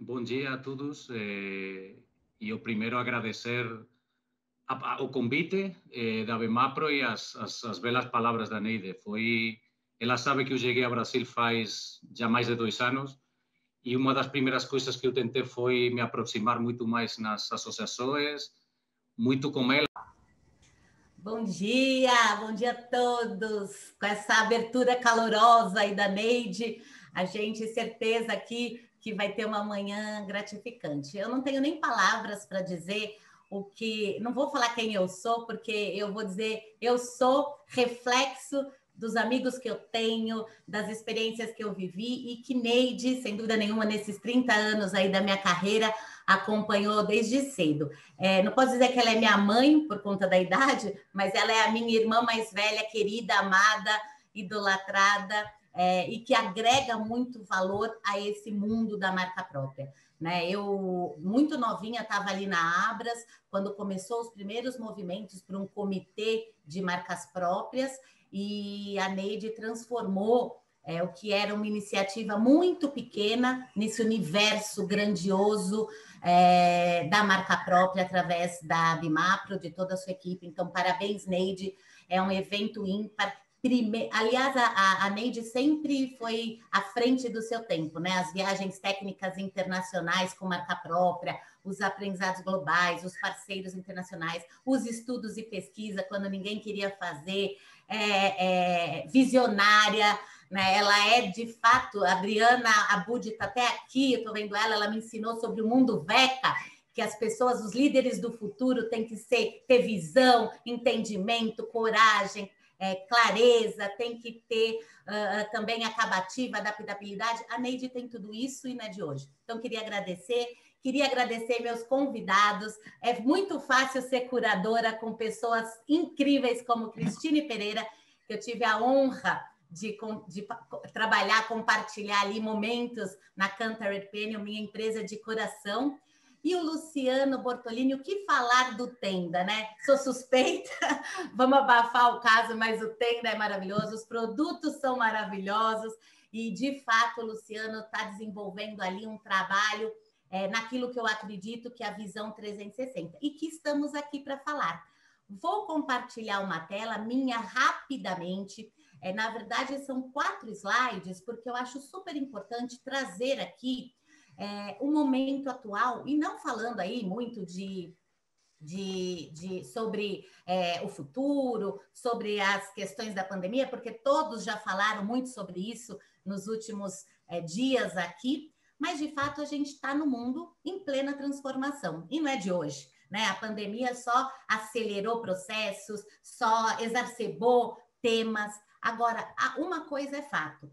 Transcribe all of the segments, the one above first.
bom dia a todos. E eu primeiro agradecer o convite da Bemapro e as belas palavras da Neide. Ela sabe que eu cheguei ao Brasil faz já mais de 2 anos e uma das primeiras coisas que eu tentei foi me aproximar muito mais nas associações, muito com ela. Bom dia a todos. Com essa abertura calorosa aí da Neide, a gente certeza aqui que vai ter uma manhã gratificante. Eu não tenho nem palavras para dizer não vou falar quem eu sou, porque eu vou dizer, eu sou reflexo dos amigos que eu tenho, das experiências que eu vivi e que Neide, sem dúvida nenhuma, nesses 30 anos aí da minha carreira, acompanhou desde cedo. Não posso dizer que ela é minha mãe por conta da idade, mas ela é a minha irmã mais velha, querida, amada, idolatrada, e que agrega muito valor a esse mundo da marca própria. Né? Eu, muito novinha, estava ali na Abras, quando começou os primeiros movimentos para um comitê de marcas próprias, e a Neide transformou o que era uma iniciativa muito pequena nesse universo grandioso da marca própria através da Bemapro, de toda a sua equipe. Então, parabéns, Neide, é um evento ímpar. Aliás, a Neide sempre foi à frente do seu tempo, né? As viagens técnicas internacionais com marca própria, os aprendizados globais, os parceiros internacionais, os estudos e pesquisa, quando ninguém queria fazer, visionária, né? Ela é, de fato, a Adriana Abud está até aqui, eu estou vendo ela me ensinou sobre o mundo VECA, que as pessoas, os líderes do futuro têm que ter visão, entendimento, coragem, clareza, tem que ter também acabativa, adaptabilidade. A Neide tem tudo isso e não é de hoje. Então, queria agradecer meus convidados. É muito fácil ser curadora com pessoas incríveis como Cristine Pereira, que eu tive a honra de trabalhar, compartilhar ali momentos na Cantarell Peniel, minha empresa de coração. E o Luciano Bortolini, o que falar do Tenda, né? Sou suspeita, vamos abafar o caso, mas o Tenda é maravilhoso, os produtos são maravilhosos e, de fato, o Luciano está desenvolvendo ali um trabalho naquilo que eu acredito que é a visão 360 e que estamos aqui para falar. Vou compartilhar uma tela minha rapidamente. Na verdade, são 4 slides, porque eu acho super importante trazer aqui o momento atual, e não falando aí muito sobre o futuro, sobre as questões da pandemia, porque todos já falaram muito sobre isso nos últimos dias aqui, mas, de fato, a gente está no mundo em plena transformação, e não é de hoje, né? A pandemia só acelerou processos, só exacerbou temas. Agora, uma coisa é fato,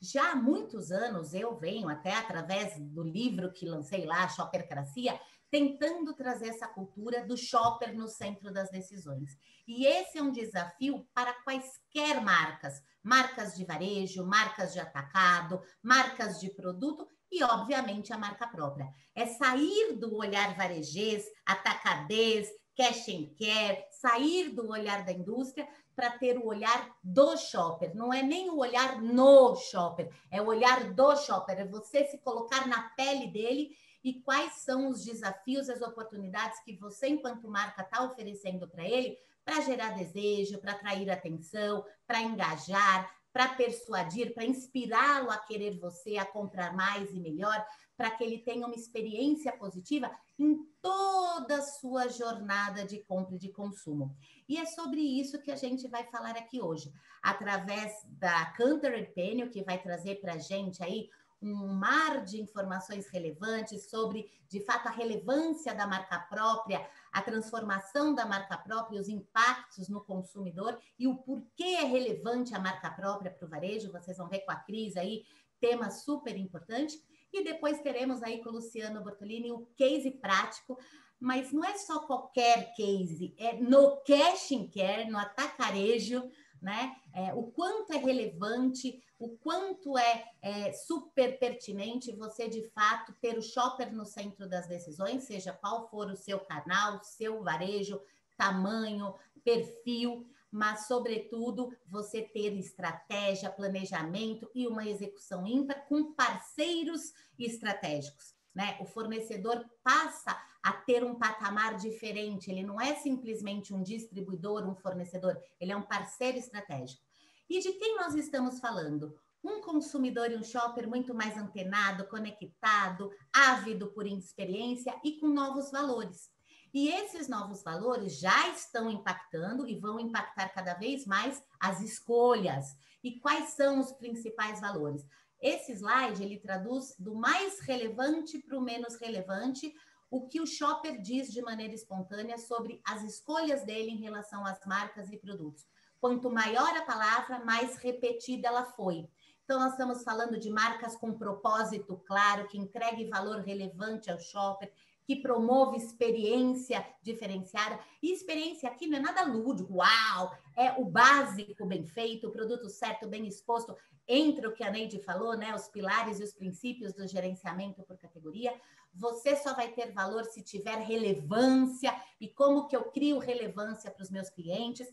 já há muitos anos eu venho, até através do livro que lancei lá, Shoppercracia, tentando trazer essa cultura do shopper no centro das decisões. E esse é um desafio para quaisquer marcas, marcas de varejo, marcas de atacado, marcas de produto e, obviamente, a marca própria. É sair do olhar varejês, atacadez, cash and care, sair do olhar da indústria para ter o olhar do shopper. Não é nem o olhar no shopper, é o olhar do shopper, é você se colocar na pele dele e quais são os desafios, as oportunidades que você, enquanto marca, está oferecendo para ele para gerar desejo, para atrair atenção, para engajar, para persuadir, para inspirá-lo a querer você, a comprar mais e melhor, para que ele tenha uma experiência positiva em toda a sua jornada de compra e de consumo. E é sobre isso que a gente vai falar aqui hoje, através da Cantarell Peniel, que vai trazer para a gente aí um mar de informações relevantes sobre, de fato, a relevância da marca própria, a transformação da marca própria, os impactos no consumidor e o porquê é relevante a marca própria para o varejo. Vocês vão ver com a Cris aí, tema super importante. E depois teremos aí com o Luciano Bortolini o case prático, mas não é só qualquer case, é no cash and care, no atacarejo, né? O quanto é relevante, o quanto é super pertinente você, de fato, ter o shopper no centro das decisões, seja qual for o seu canal, seu varejo, tamanho, perfil, mas, sobretudo, você ter estratégia, planejamento e uma execução ímpar com parceiros estratégicos. né? O fornecedor passa a ter um patamar diferente, ele não é simplesmente um distribuidor, um fornecedor, ele é um parceiro estratégico. E de quem nós estamos falando? Um consumidor e um shopper muito mais antenado, conectado, ávido por experiência e com novos valores. E esses novos valores já estão impactando e vão impactar cada vez mais as escolhas. E quais são os principais valores? Esse slide, ele traduz do mais relevante para o menos relevante o que o shopper diz de maneira espontânea sobre as escolhas dele em relação às marcas e produtos. Quanto maior a palavra, mais repetida ela foi. Então, nós estamos falando de marcas com propósito claro, que entregue valor relevante ao shopper, que promove experiência diferenciada. E experiência aqui não é nada lúdico, uau! É o básico bem feito, o produto certo, bem exposto, entre o que a Neide falou, né? Os pilares e os princípios do gerenciamento por categoria. Você só vai ter valor se tiver relevância. E como que eu crio relevância para os meus clientes?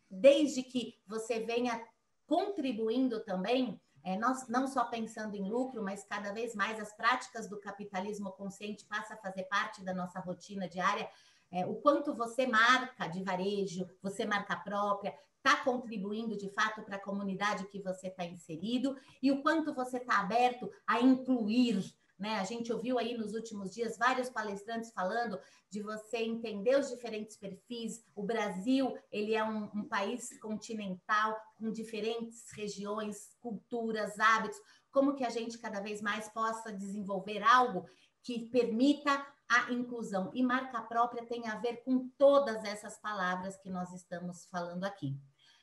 Desde que você venha contribuindo também, nós não só pensando em lucro, mas cada vez mais as práticas do capitalismo consciente passam a fazer parte da nossa rotina diária. O quanto você marca de varejo, você marca própria, está contribuindo de fato para a comunidade que você está inserido e o quanto você está aberto a incluir, né? A gente ouviu aí nos últimos dias vários palestrantes falando de você entender os diferentes perfis. O Brasil, ele é um país continental com diferentes regiões, culturas, hábitos. Como que a gente cada vez mais possa desenvolver algo que permita a inclusão? E marca própria tem a ver com todas essas palavras que nós estamos falando aqui.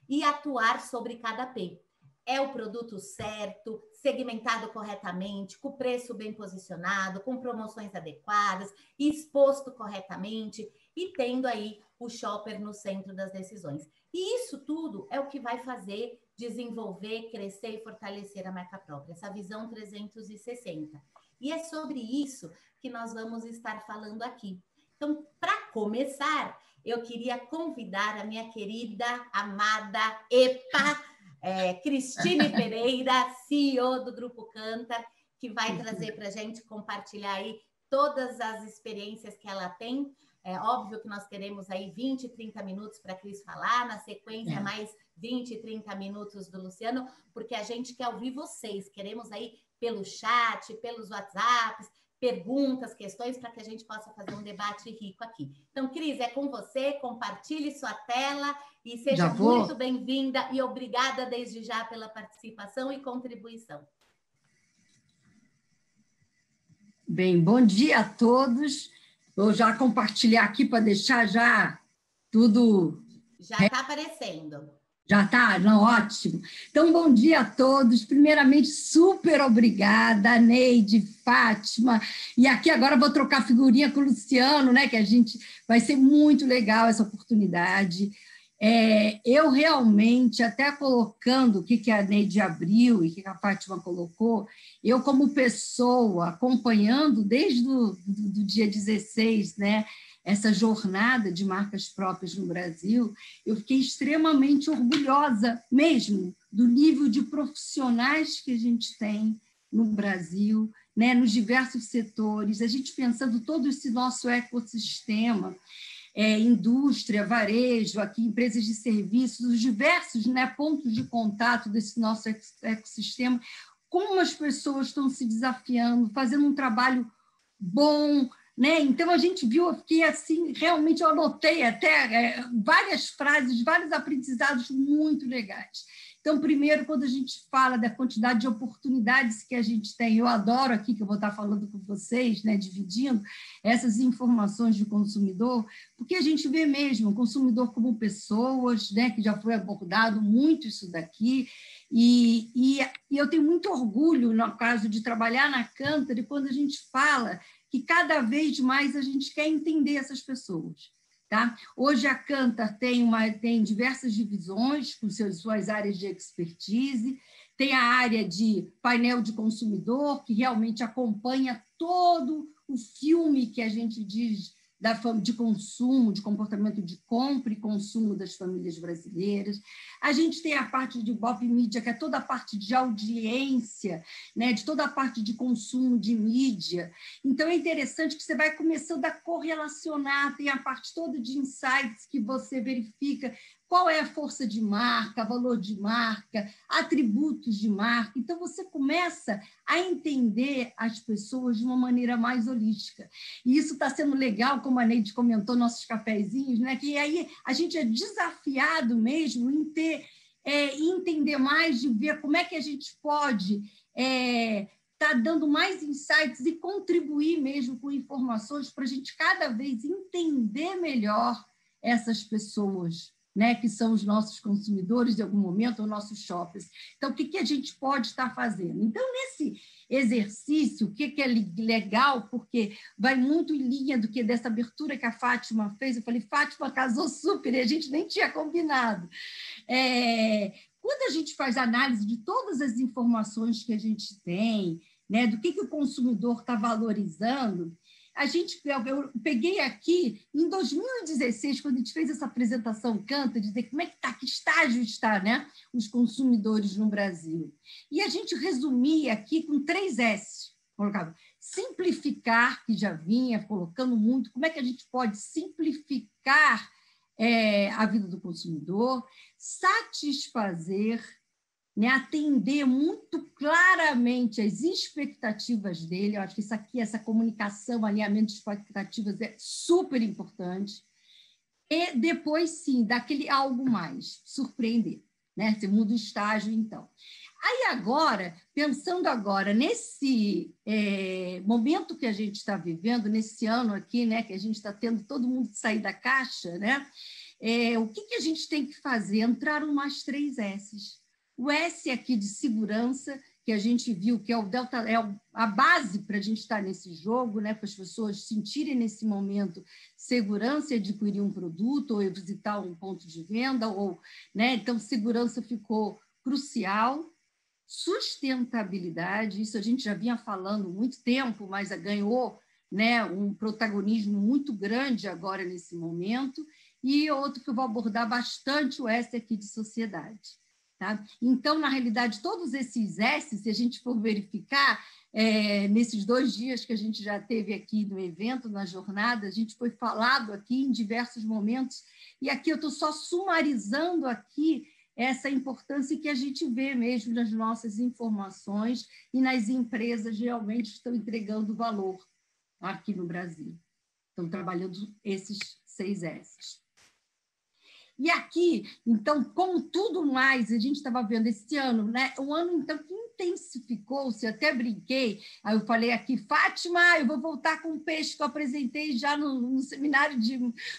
E atuar sobre cada P. É o produto certo, segmentado corretamente, com preço bem posicionado, com promoções adequadas, exposto corretamente e tendo aí o shopper no centro das decisões. E isso tudo é o que vai fazer desenvolver, crescer e fortalecer a marca própria, essa visão 360. E é sobre isso que nós vamos estar falando aqui. Então, para começar, eu queria convidar a minha querida, amada Cristine Pereira, CEO do Grupo Kantar, que vai trazer para a gente compartilhar aí todas as experiências que ela tem. É óbvio que nós teremos aí 20, 30 minutos para a Cris falar, na sequência mais 20, 30 minutos do Luciano, porque a gente quer ouvir vocês, queremos aí pelo chat, pelos WhatsApps, perguntas, questões, para que a gente possa fazer um debate rico aqui. Então, Cris, é com você, compartilhe sua tela e seja muito bem-vinda e obrigada desde já pela participação e contribuição. Bem, bom dia a todos. Vou já compartilhar aqui para deixar já tudo... Já está aparecendo. Já está? Não, ótimo. Então, bom dia a todos. Primeiramente, super obrigada, Neide, Fátima. E aqui agora vou trocar figurinha com o Luciano, né? Que a gente vai ser muito legal essa oportunidade. Eu realmente, até colocando o que a Neide abriu e o que a Fátima colocou, eu, como pessoa, acompanhando desde o dia 16, né? Essa jornada de marcas próprias no Brasil, eu fiquei extremamente orgulhosa mesmo do nível de profissionais que a gente tem no Brasil, né, nos diversos setores, a gente pensando todo esse nosso ecossistema, indústria, varejo, aqui empresas de serviços, os diversos, né, pontos de contato desse nosso ecossistema, como as pessoas estão se desafiando, fazendo um trabalho bom, né? Então, a gente viu, eu fiquei assim, realmente eu anotei até várias frases, vários aprendizados muito legais. Então, primeiro, quando a gente fala da quantidade de oportunidades que a gente tem, eu adoro aqui, que eu vou estar falando com vocês, né, dividindo essas informações de consumidor, porque a gente vê mesmo o consumidor como pessoas, né, que já foi abordado muito isso daqui, e eu tenho muito orgulho, no caso de trabalhar na Kantar, e quando a gente fala que cada vez mais a gente quer entender essas pessoas. Tá? Hoje a Kantar tem diversas divisões com suas áreas de expertise, tem a área de painel de consumidor, que realmente acompanha todo o filme que a gente diz de consumo, de comportamento de compra e consumo das famílias brasileiras. A gente tem a parte de Ibope Mídia, que é toda a parte de audiência, né, de toda a parte de consumo de mídia. Então, é interessante que você vai começando a correlacionar, tem a parte toda de insights que você verifica qual é a força de marca, valor de marca, atributos de marca. Então, você começa a entender as pessoas de uma maneira mais holística. E isso está sendo legal, como a Neide comentou, nossos cafezinhos, né? Que aí a gente é desafiado mesmo em entender mais, de ver como é que a gente pode estar dando mais insights e contribuir mesmo com informações para a gente cada vez entender melhor essas pessoas, né, que são os nossos consumidores de algum momento, ou nossos shoppers. Então, o que a gente pode estar fazendo? Então, nesse exercício, o que é legal, porque vai muito em linha do que dessa abertura que a Fátima fez. Eu falei, Fátima casou super, e a gente nem tinha combinado. Quando a gente faz análise de todas as informações que a gente tem, né, do que o consumidor está valorizando, eu peguei aqui, em 2016, quando a gente fez essa apresentação Canta, dizer como é que está, que estágio está, né, os consumidores no Brasil. E a gente resumia aqui com 3 S. Colocava simplificar, que já vinha colocando muito, como é que a gente pode simplificar a vida do consumidor, satisfazer, né, atender muito claramente as expectativas dele. Eu acho que isso aqui, essa comunicação, alinhamento de expectativas é super importante. E depois, sim, daquele algo mais, surpreender, né? Você muda o estágio, então. Aí agora, pensando agora nesse momento que a gente está vivendo, nesse ano aqui, né, que a gente está tendo todo mundo sair da caixa, né? O que a gente tem que fazer? Entraram mais 3 S's. O S aqui de segurança, que a gente viu que é o Delta, é a base para a gente estar nesse jogo, né, para as pessoas sentirem nesse momento segurança e adquirir um produto ou visitar um ponto de venda, né, então segurança ficou crucial. Sustentabilidade, isso a gente já vinha falando há muito tempo, mas ganhou, né, um protagonismo muito grande agora nesse momento. E outro que eu vou abordar bastante, o S aqui de sociedade. Tá? Então, na realidade, todos esses S, se a gente for verificar, nesses 2 dias que a gente já teve aqui no evento, na jornada, a gente foi falado aqui em diversos momentos, e aqui eu estou só sumarizando aqui essa importância que a gente vê mesmo nas nossas informações e nas empresas realmente estão entregando valor aqui no Brasil. Estão trabalhando esses 6 S's. E aqui, então, como tudo mais, a gente estava vendo esse ano, né? Um ano, então, que intensificou-se, até brinquei, aí eu falei aqui, Fátima, eu vou voltar com o peixe que eu apresentei já no seminário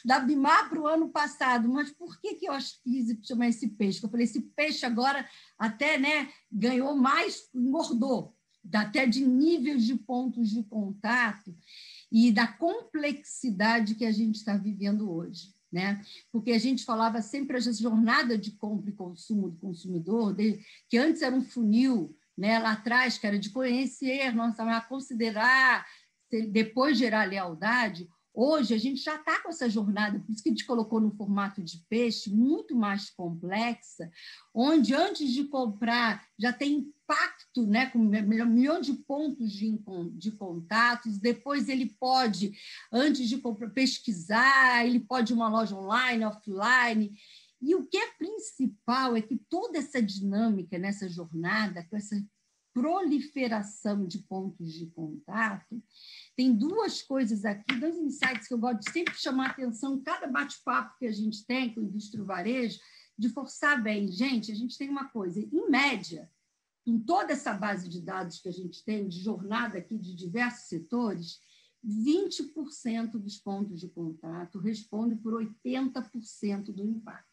da BIMAR para o ano passado, mas por que eu quis chamar esse peixe? Eu falei, esse peixe agora até, né, ganhou mais, engordou, até de níveis de pontos de contato e da complexidade que a gente está vivendo hoje. Né? Porque a gente falava sempre essa jornada de compra e consumo do consumidor, que antes era um funil, né? Lá atrás, que era de conhecer, considerar, depois gerar lealdade. Hoje, a gente já está com essa jornada, por isso que a gente colocou no formato de peixe, muito mais complexa, onde, antes de comprar, já tem impacto, né, com 1 milhão de pontos de contatos, depois ele pode, antes de comprar, pesquisar, ele pode ir uma loja online, offline, e o que é principal é que toda essa dinâmica nessa jornada, com essa proliferação de pontos de contato, tem 2 coisas aqui, 2 insights que eu gosto de sempre chamar a atenção, cada bate-papo que a gente tem com a indústria do varejo, de forçar bem. Gente, a gente tem uma coisa, em média, em toda essa base de dados que a gente tem, de jornada aqui de diversos setores, 20% dos pontos de contato respondem por 80% do impacto.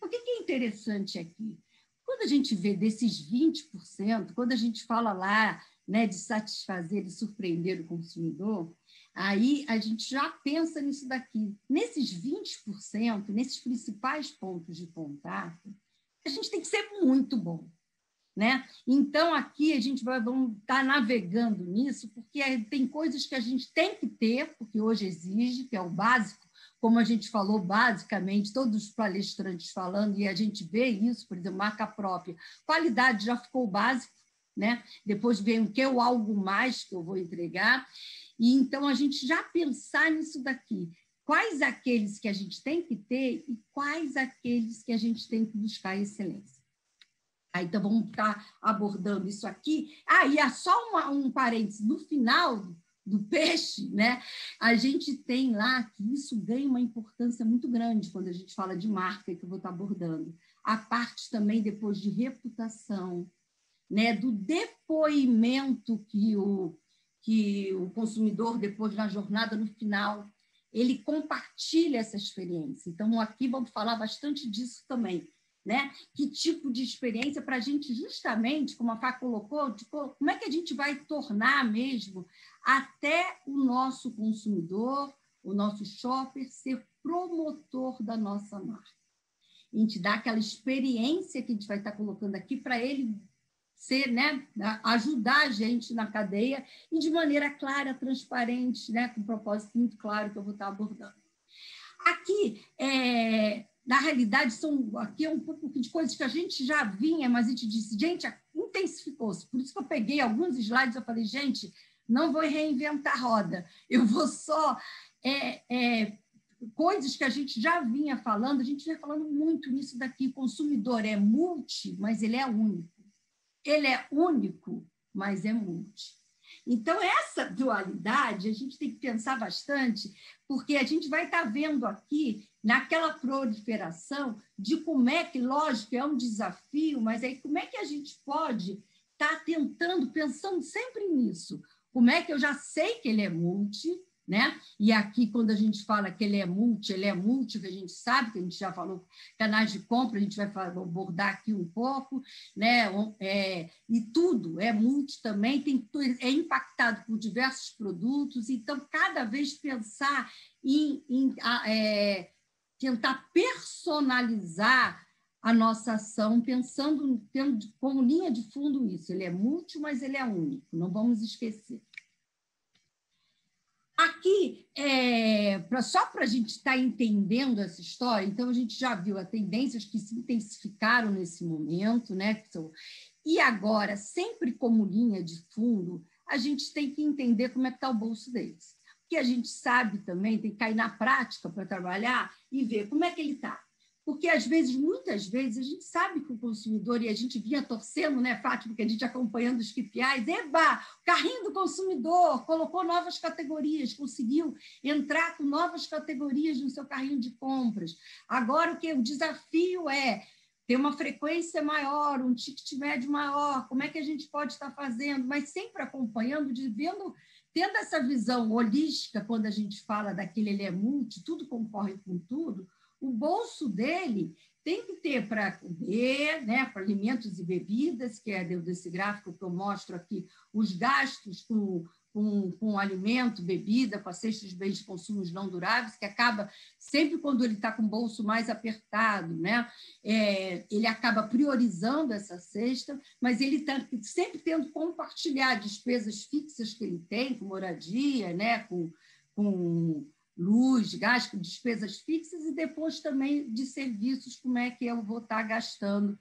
O que é interessante aqui? Quando a gente vê desses 20%, quando a gente fala lá, né, de satisfazer e surpreender o consumidor, aí a gente já pensa nisso daqui. Nesses 20%, nesses principais pontos de contato, a gente tem que ser muito bom. né? Então, aqui a gente vamos estar navegando nisso, porque tem coisas que a gente tem que ter, porque hoje exige, que é o básico, como a gente falou, basicamente, todos os palestrantes falando, e a gente vê isso, por exemplo, marca própria. Qualidade já ficou básico, né? Depois vem o que é o algo mais que eu vou entregar. E então a gente já pensar nisso daqui. Quais aqueles que a gente tem que ter e quais aqueles que a gente tem que buscar excelência. Então, vamos estar abordando isso aqui. E é só um parênteses. No final do peixe, né, a gente tem lá que isso ganha uma importância muito grande quando a gente fala de marca, que eu vou estar abordando. A parte também depois de reputação, né, do depoimento que o consumidor, depois na jornada, no final, ele compartilha essa experiência. Então, aqui vamos falar bastante disso também. Né? Que tipo de experiência para a gente, justamente, como a Fá colocou, como é que a gente vai tornar mesmo até o nosso consumidor, o nosso shopper, ser promotor da nossa marca. A gente dá aquela experiência que a gente vai estar colocando aqui para ele ser, né, ajudar a gente na cadeia e de maneira clara, transparente, né, com um propósito muito claro que eu vou estar abordando. Aqui, na realidade, aqui é um pouco de coisas que a gente já vinha, mas a gente disse, gente, intensificou-se. Por isso que eu peguei alguns slides, eu falei, gente, não vou reinventar a roda, eu vou só... coisas que a gente já vinha falando, a gente vinha falando muito nisso daqui, o consumidor é multi, mas ele é único. Ele é único, mas é multi. Então, essa dualidade a gente tem que pensar bastante, porque a gente vai estar vendo aqui, naquela proliferação, de como é que, lógico, é um desafio, mas aí como é que a gente pode estar tentando, pensando sempre nisso? Como é que eu já sei que ele é multi, né? E aqui, quando a gente fala que ele é multi, que a gente sabe, que a gente já falou, canais de compra, a gente vai abordar aqui um pouco, né? E tudo é multi também, é impactado por diversos produtos, então, cada vez pensar em tentar personalizar a nossa ação, tendo como linha de fundo isso. Ele é multi, mas ele é único, não vamos esquecer. Aqui, só para a gente estar entendendo essa história, então a gente já viu as tendências que se intensificaram nesse momento, né? E agora, sempre como linha de fundo, a gente tem que entender como é que está o bolso deles. Porque a gente sabe também, tem que cair na prática para trabalhar e ver como é que ele está. Porque, muitas vezes, a gente sabe que o consumidor, e a gente vinha torcendo, né, Fátima, que a gente acompanhando os KPIs, o carrinho do consumidor colocou novas categorias, conseguiu entrar com novas categorias no seu carrinho de compras. Agora, o desafio é ter uma frequência maior, um ticket médio maior, como é que a gente pode estar fazendo, mas sempre acompanhando, tendo essa visão holística, quando a gente fala daquele ele é multi, tudo concorre com tudo, o bolso dele tem que ter para comer, né, para alimentos e bebidas, que é desse gráfico que eu mostro aqui, os gastos com alimento, bebida, com a cesta de bens de consumo não duráveis, que acaba, sempre quando ele está com o bolso mais apertado, né, ele acaba priorizando essa cesta, mas ele está sempre tendo que compartilhar despesas fixas que ele tem, com moradia, né, com luz, gás, despesas fixas, e depois também de serviços, como é que eu vou estar gastando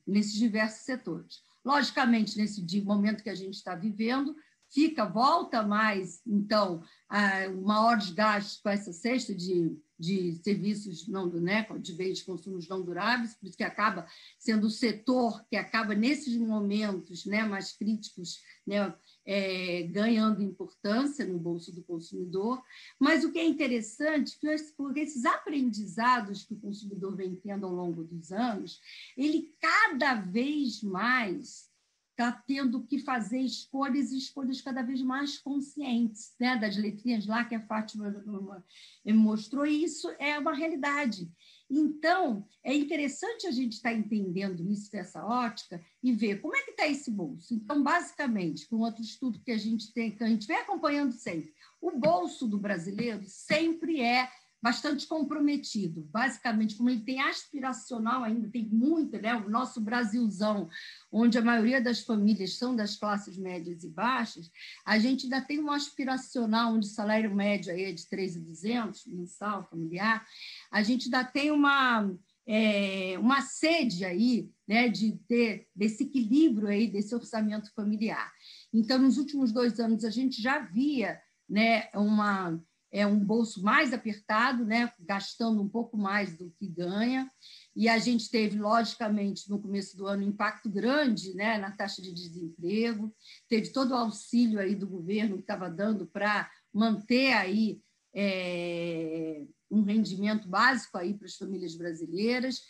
nesses diversos setores. Logicamente, nesse momento que a gente está vivendo, volta mais, então, maiores gastos com essa cesta de serviços de bens de consumo não duráveis, por isso que acaba sendo o setor que acaba, nesses momentos, né, mais críticos, né, ganhando importância no bolso do consumidor. Mas o que é interessante, porque esses aprendizados que o consumidor vem tendo ao longo dos anos, ele cada vez mais está tendo que fazer escolhas cada vez mais conscientes, né? Das letrinhas lá que a Fátima mostrou, e isso é uma realidade. Então, é interessante a gente estar entendendo isso dessa ótica e ver como é que está esse bolso. Então, basicamente, com outro estudo que a gente vem acompanhando sempre, o bolso do brasileiro sempre é bastante comprometido. Basicamente, como ele tem aspiracional ainda, tem muito, né? O nosso Brasilzão, onde a maioria das famílias são das classes médias e baixas, a gente ainda tem um aspiracional, onde o salário médio aí é de 3.200 mensal, familiar, a gente ainda tem uma sede aí, né, de ter desse equilíbrio aí, desse orçamento familiar. Então, nos últimos 2 anos, a gente já via, né, um bolso mais apertado, né, gastando um pouco mais do que ganha, e a gente teve, logicamente, no começo do ano, um impacto grande, né, na taxa de desemprego, teve todo o auxílio aí do governo que estava dando para manter aí um rendimento básico aí para as famílias brasileiras,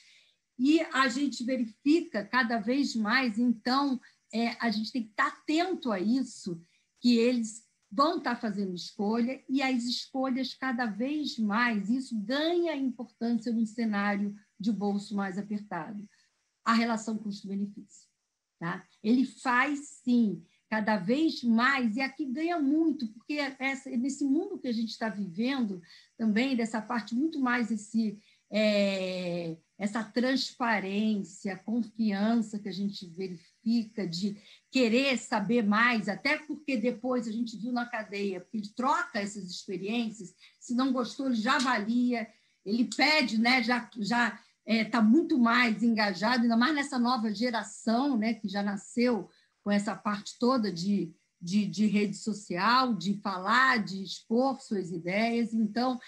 e a gente verifica cada vez mais, então, a gente tem que estar atento a isso, que eles vão estar fazendo escolha, e as escolhas cada vez mais, isso ganha importância num cenário de bolso mais apertado. A relação custo-benefício. Tá? Ele faz, sim, cada vez mais, e aqui ganha muito, porque nesse mundo que a gente está vivendo, também, dessa parte muito mais essa transparência, confiança que a gente verifica, de querer saber mais, até porque depois a gente viu na cadeia, porque ele troca essas experiências, se não gostou, ele já avalia, ele pede, né, já está muito mais engajado, ainda mais nessa nova geração, né, que já nasceu com essa parte toda de rede social, de falar, de expor suas ideias. Então,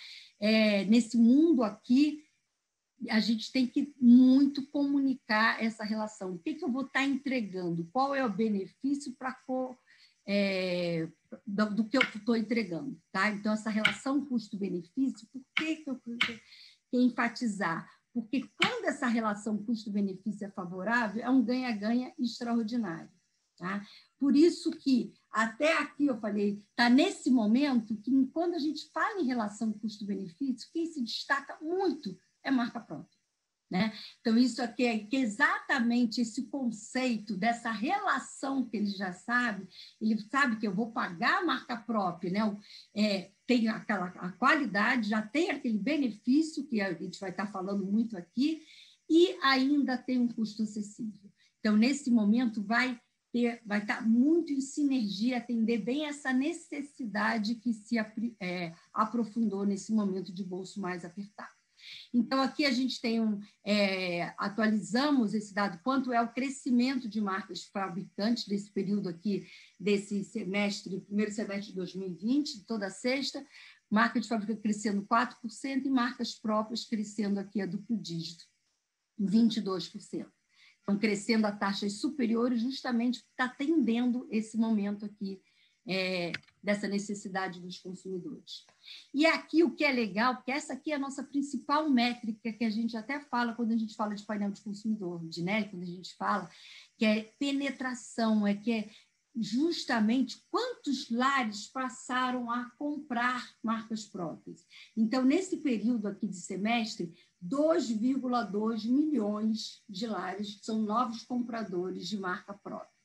nesse mundo aqui, a gente tem que muito comunicar essa relação. O que eu vou estar entregando? Qual é o benefício do que eu estou entregando? Tá? Então, essa relação custo-benefício, por que eu quero enfatizar? Porque quando essa relação custo-benefício é favorável, é um ganha-ganha extraordinário. Tá? Por isso que, até aqui eu falei, está nesse momento que, quando a gente fala em relação custo-benefício, quem se destaca muito é marca própria. Né? Então, isso aqui é exatamente esse conceito dessa relação que ele já sabe, ele sabe que eu vou pagar a marca própria, né? Tem a qualidade, já tem aquele benefício, que a gente vai estar falando muito aqui, e ainda tem um custo acessível. Então, nesse momento, vai estar muito em sinergia, atender bem essa necessidade que se aprofundou nesse momento de bolso mais apertado. Então, aqui a gente tem atualizamos esse dado, quanto é o crescimento de marcas fabricantes desse período aqui, desse semestre, primeiro semestre de 2020, toda sexta, marca de fabricante crescendo 4% e marcas próprias crescendo aqui a duplo dígito, 22%. Então, crescendo a taxas superiores, justamente porque está atendendo esse momento aqui dessa necessidade dos consumidores. E aqui o que é legal, porque essa aqui é a nossa principal métrica, que a gente até fala quando a gente fala de painel de consumidor, quando a gente fala, que é penetração, que é justamente quantos lares passaram a comprar marcas próprias. Então, nesse período aqui de semestre, 2,2 milhões de lares são novos compradores de marca própria.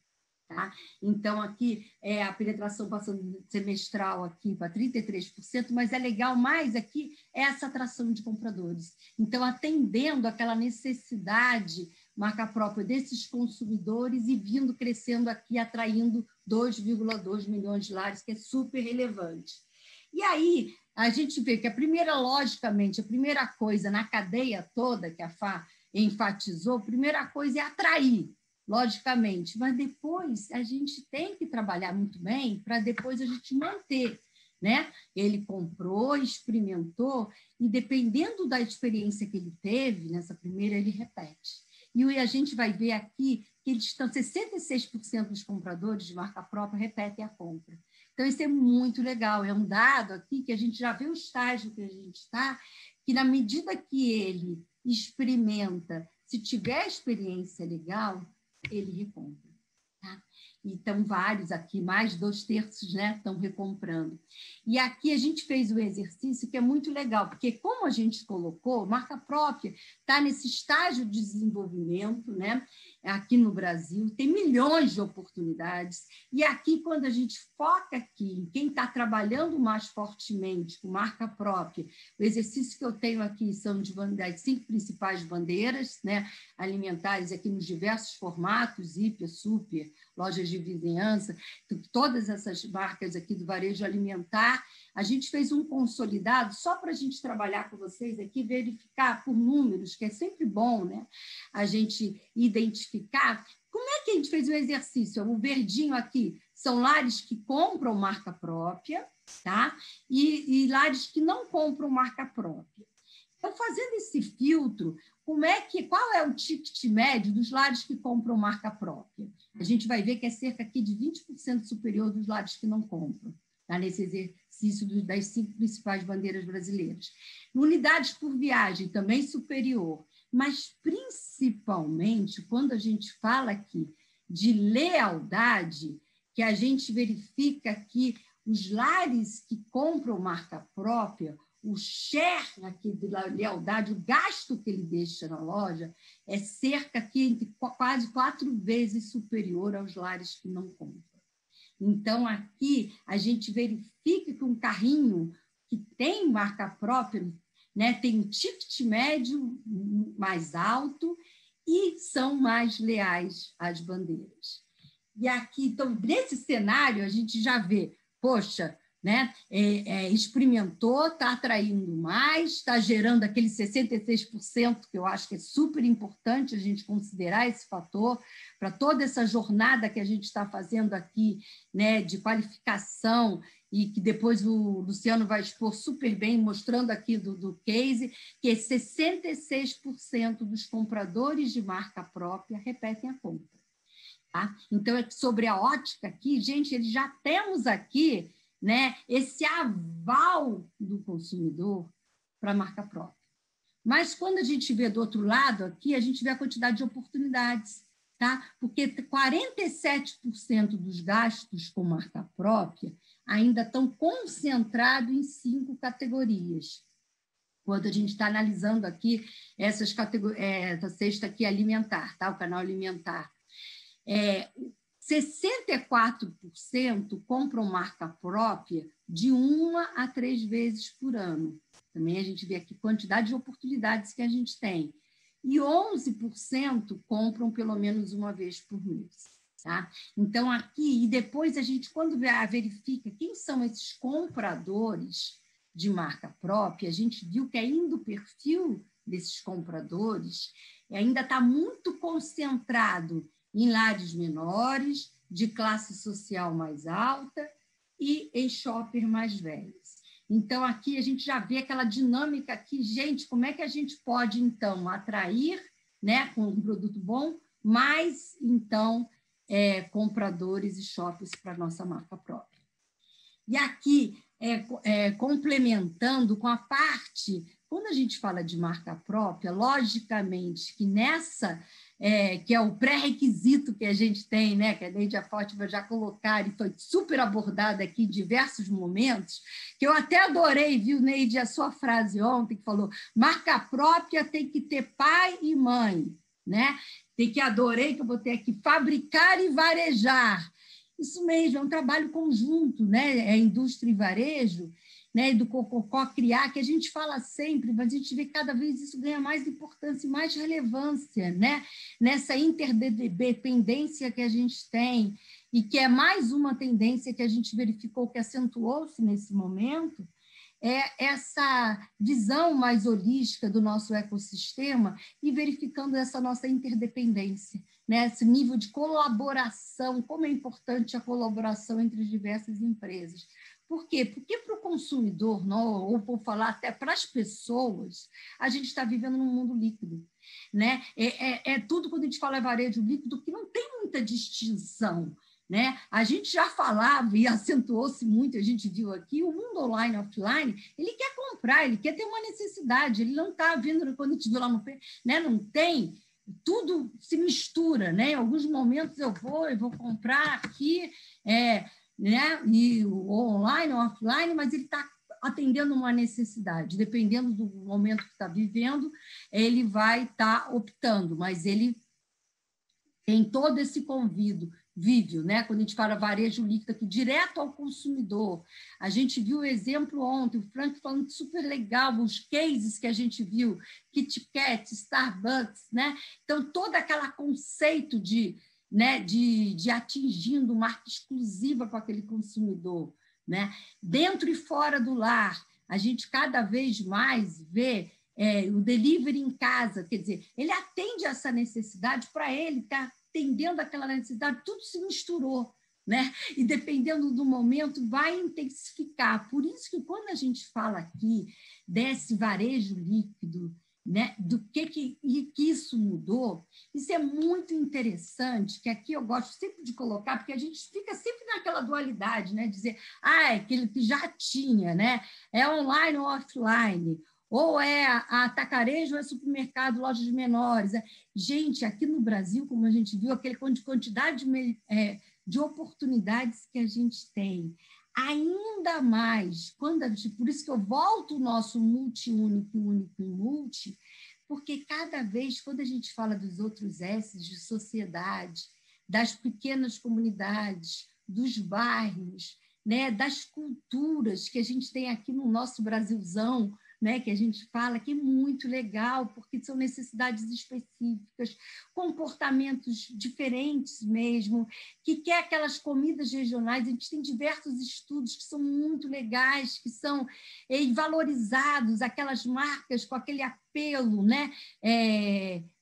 Tá? Então, aqui a penetração passando semestral aqui para 33%, mas é legal mais aqui essa atração de compradores. Então, atendendo aquela necessidade marca própria desses consumidores e vindo crescendo aqui, atraindo 2,2 milhões de lares, que é super relevante. E aí, a gente vê que logicamente, a primeira coisa na cadeia toda que a FA enfatizou, a primeira coisa é atrair, logicamente, mas depois a gente tem que trabalhar muito bem para depois a gente manter, né? Ele comprou, experimentou, e dependendo da experiência que ele teve, nessa primeira, ele repete. E a gente vai ver aqui que eles estão, 66% dos compradores de marca própria repetem a compra. Então, isso é muito legal, é um dado aqui que a gente já vê o estágio que a gente está, que na medida que ele experimenta, se tiver experiência legal, ele recompra. Tá? e estão vários aqui, mais 2/3, né, estão recomprando. E aqui a gente fez um exercício que é muito legal, porque como a gente colocou, marca própria está nesse estágio de desenvolvimento, né, aqui no Brasil, tem milhões de oportunidades, e aqui, quando a gente foca aqui em quem está trabalhando mais fortemente com marca própria, o exercício que eu tenho aqui são das 5 principais bandeiras, né, alimentares aqui nos diversos formatos, hiper, super, lojas de vizinhança, todas essas marcas aqui do varejo alimentar. A gente fez um consolidado só para a gente trabalhar com vocês aqui, verificar por números, que é sempre bom, né, a gente identificar. Como é que a gente fez o exercício? O verdinho aqui são lares que compram marca própria, tá? E lares que não compram marca própria. Então, fazendo esse filtro, qual é o ticket médio dos lares que compram marca própria? A gente vai ver que é cerca aqui de 20% superior dos lares que não compram, tá? Nesse exercício das 5 principais bandeiras brasileiras. Unidades por viagem, também superior, mas principalmente quando a gente fala aqui de lealdade, que a gente verifica que os lares que compram marca própria, o share aqui de lealdade, o gasto que ele deixa na loja, é cerca aqui entre quase 4 vezes superior aos lares que não compram. Então, aqui, a gente verifica que um carrinho que tem marca própria, né, tem um ticket médio mais alto e são mais leais às bandeiras. E aqui, então, nesse cenário, a gente já vê, poxa, né, experimentou, está atraindo mais, está gerando aquele 66%, que eu acho que é super importante a gente considerar esse fator para toda essa jornada que a gente está fazendo aqui, né, de qualificação, e que depois o Luciano vai expor super bem, mostrando aqui do case, que 66% dos compradores de marca própria repetem a compra. Tá? Então, sobre a ótica aqui, gente, já temos aqui, né, esse aval do consumidor para a marca própria. Mas quando a gente vê do outro lado aqui, a gente vê a quantidade de oportunidades, tá? Porque 47% dos gastos com marca própria ainda estão concentrados em 5 categorias. Quando a gente está analisando aqui essa cesta aqui alimentar, tá? O canal alimentar. 64% compram marca própria de 1 a 3 vezes por ano. Também a gente vê aqui a quantidade de oportunidades que a gente tem. E 11% compram pelo menos uma vez por mês. Tá? Então, aqui, e depois a gente, quando verifica quem são esses compradores de marca própria, a gente viu que ainda o perfil desses compradores ainda está muito concentrado em lares menores, de classe social mais alta e em shoppers mais velhos. Então, aqui a gente já vê aquela dinâmica aqui, gente, como é que a gente pode, então, atrair, né, com um produto bom, mais, então, compradores e shoppers para a nossa marca própria. E aqui, complementando com a parte, quando a gente fala de marca própria, logicamente que nessa, que é o pré-requisito que a gente tem, né, que a Neide e a Fátima já colocaram e foi super abordada aqui em diversos momentos, que eu até adorei, viu, Neide, a sua frase ontem, que falou, marca própria tem que ter pai e mãe, né? Tem que, adorei, que eu botei aqui, fabricar e varejar. Isso mesmo, é um trabalho conjunto, né? É indústria e varejo, né? Do co-criar, que a gente fala sempre, mas a gente vê que cada vez isso ganha mais importância e mais relevância, né? Nessa interdependência que a gente tem, e que é mais uma tendência que a gente verificou que acentuou-se nesse momento, é essa visão mais holística do nosso ecossistema e verificando essa nossa interdependência, né? Esse nível de colaboração, como é importante a colaboração entre as diversas empresas. Por quê? Porque para o consumidor, não, ou por falar até para as pessoas, a gente está vivendo num mundo líquido, né? Tudo, quando a gente fala varejo líquido, que não tem muita distinção, né? A gente já falava e acentuou-se muito, a gente viu aqui, o mundo online e offline, ele quer comprar, ele quer ter uma necessidade, ele não está vendo, quando a gente viu lá no pé, né? Não tem tudo se mistura, né? Em alguns momentos eu vou comprar aqui, né? E online ou offline, mas ele está atendendo uma necessidade. Dependendo do momento que está vivendo, ele vai estar optando, mas ele tem todo esse convívio, né? Quando a gente fala varejo líquido aqui, direto ao consumidor. A gente viu o exemplo ontem, o Frank falando super legal, os cases que a gente viu, Kit Kat, Starbucks, né? Então, todo aquele conceito de atingindo marca exclusiva para aquele consumidor, né? Dentro e fora do lar, a gente cada vez mais vê o delivery em casa, quer dizer, ele atende essa necessidade para ele, está atendendo aquela necessidade, tudo se misturou, né? E dependendo do momento, vai intensificar. Por isso que quando a gente fala aqui desse varejo líquido, né, do que isso mudou, isso é muito interessante, que aqui eu gosto sempre de colocar, porque a gente fica sempre naquela dualidade, né? Dizer, aquele que já tinha, né? É online ou offline, ou é atacarejo ou é supermercado, lojas menores. Gente, aqui no Brasil, como a gente viu, aquele quantidade de oportunidades que a gente tem, ainda mais, por isso que eu volto o nosso multi-único, único e multi, porque cada vez, quando a gente fala dos outros S's de sociedade, das pequenas comunidades, dos bairros, né, das culturas que a gente tem aqui no nosso Brasilzão, né, que a gente fala que é muito legal, porque são necessidades específicas, comportamentos diferentes mesmo, que quer aquelas comidas regionais. A gente tem diversos estudos que são muito legais, que são valorizados, aquelas marcas com aquele apelo, né,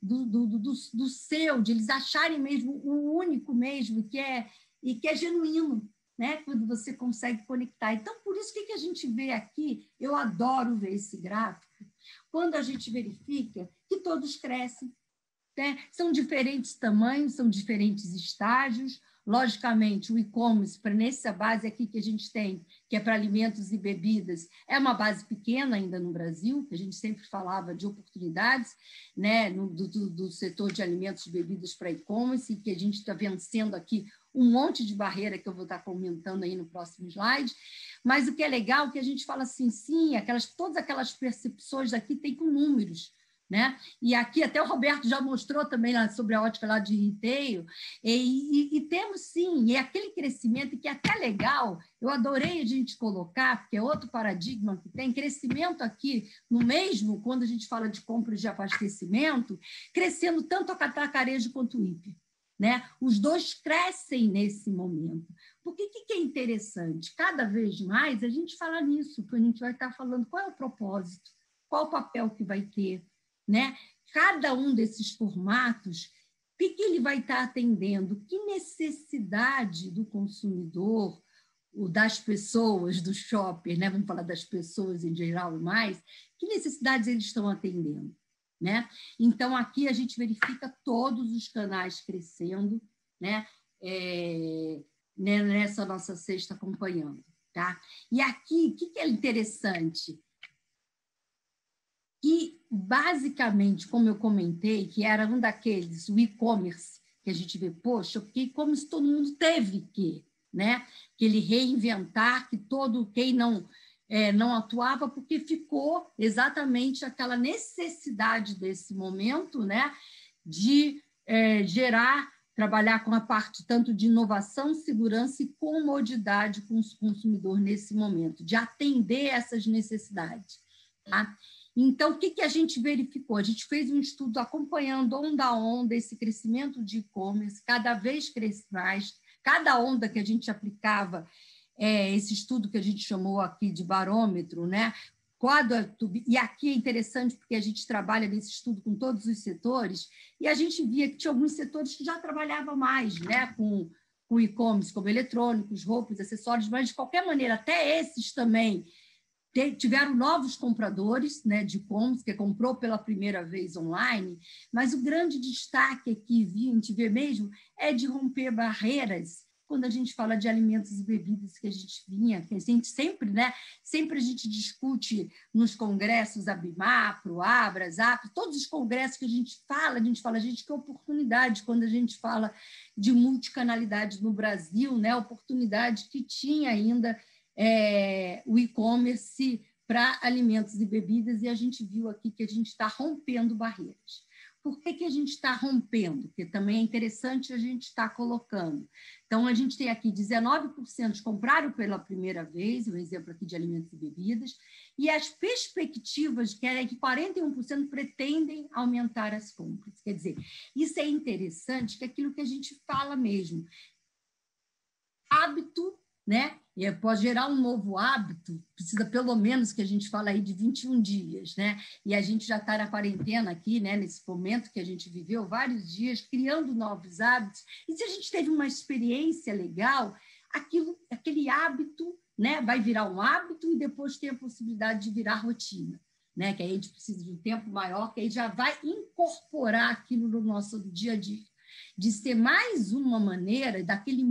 do seu, de eles acharem mesmo o único mesmo, que é genuíno, né? Quando você consegue conectar. Então, por isso que a gente vê aqui, eu adoro ver esse gráfico, quando a gente verifica que todos crescem, né? São diferentes tamanhos, são diferentes estágios. Logicamente, o e-commerce, nessa base aqui que a gente tem, que é para alimentos e bebidas, é uma base pequena ainda no Brasil, que a gente sempre falava de oportunidades, né, do setor de alimentos e bebidas para e-commerce, e que a gente está vencendo aqui um monte de barreira que eu vou estar comentando aí no próximo slide. Mas o que é legal é que a gente fala assim, sim, todas aquelas percepções daqui tem com números, né? E aqui até o Roberto já mostrou também lá sobre a ótica lá de retail, e temos sim, e aquele crescimento que é até legal, eu adorei a gente colocar, porque é outro paradigma que tem, crescimento aqui no mesmo, quando a gente fala de compras de abastecimento, crescendo tanto a atacarejo quanto o IP. Né? Os dois crescem nesse momento. Porque o que é interessante? Cada vez mais a gente fala nisso, porque a gente vai estar falando qual é o propósito, qual o papel que vai ter, né? Cada um desses formatos, o que ele vai estar atendendo, que necessidade do consumidor, das pessoas, do shopper, né? Vamos falar das pessoas em geral e mais, que necessidades eles estão atendendo. Né? Então, aqui a gente verifica todos os canais crescendo, né? Nessa nossa cesta acompanhando. Tá? E aqui, o que é interessante? Que, basicamente, como eu comentei, que era um daqueles, o e-commerce, que a gente vê, poxa, porque e-commerce todo mundo teve que, né? Que ele reinventar, que quem não atuava, porque ficou exatamente aquela necessidade desse momento, né, de trabalhar com a parte tanto de inovação, segurança e comodidade com o consumidor nesse momento, de atender essas necessidades. Tá? Então, o que a gente verificou? A gente fez um estudo acompanhando onda a onda esse crescimento de e-commerce, cada vez cresce mais, cada onda que a gente aplicava, esse estudo que a gente chamou aqui de barômetro, né? E aqui é interessante porque a gente trabalha nesse estudo com todos os setores, e a gente via que tinha alguns setores que já trabalhavam mais, né? com e-commerce, como eletrônicos, roupas, acessórios, mas, de qualquer maneira, até esses também tiveram novos compradores, né, de e-commerce, que comprou pela primeira vez online, mas o grande destaque aqui, a gente vê mesmo, é de romper barreiras quando a gente fala de alimentos e bebidas que a gente vinha, que a gente sempre, né? Sempre a gente discute nos congressos, ABIMAPRO, ABRAS, APRO, todos os congressos que a gente fala, gente, que oportunidade quando a gente fala de multicanalidade no Brasil, né? Oportunidade que tinha ainda o e-commerce para alimentos e bebidas, e a gente viu aqui que a gente está rompendo barreiras. Por que a gente está rompendo? Porque também é interessante a gente estar colocando. Então, a gente tem aqui 19% compraram pela primeira vez, um exemplo aqui de alimentos e bebidas, e as perspectivas que é que 41% pretendem aumentar as compras. Quer dizer, isso é interessante, que é aquilo que a gente fala mesmo. Hábito, né? E pode gerar um novo hábito, precisa pelo menos que a gente fala aí de 21 dias, né? E a gente já está na quarentena aqui, né? Nesse momento que a gente viveu vários dias, criando novos hábitos. E se a gente teve uma experiência legal, aquele hábito, né? Vai virar um hábito e depois tem a possibilidade de virar rotina, né? Que aí a gente precisa de um tempo maior, que aí já vai incorporar aquilo no nosso dia a dia, de ser mais uma maneira daquele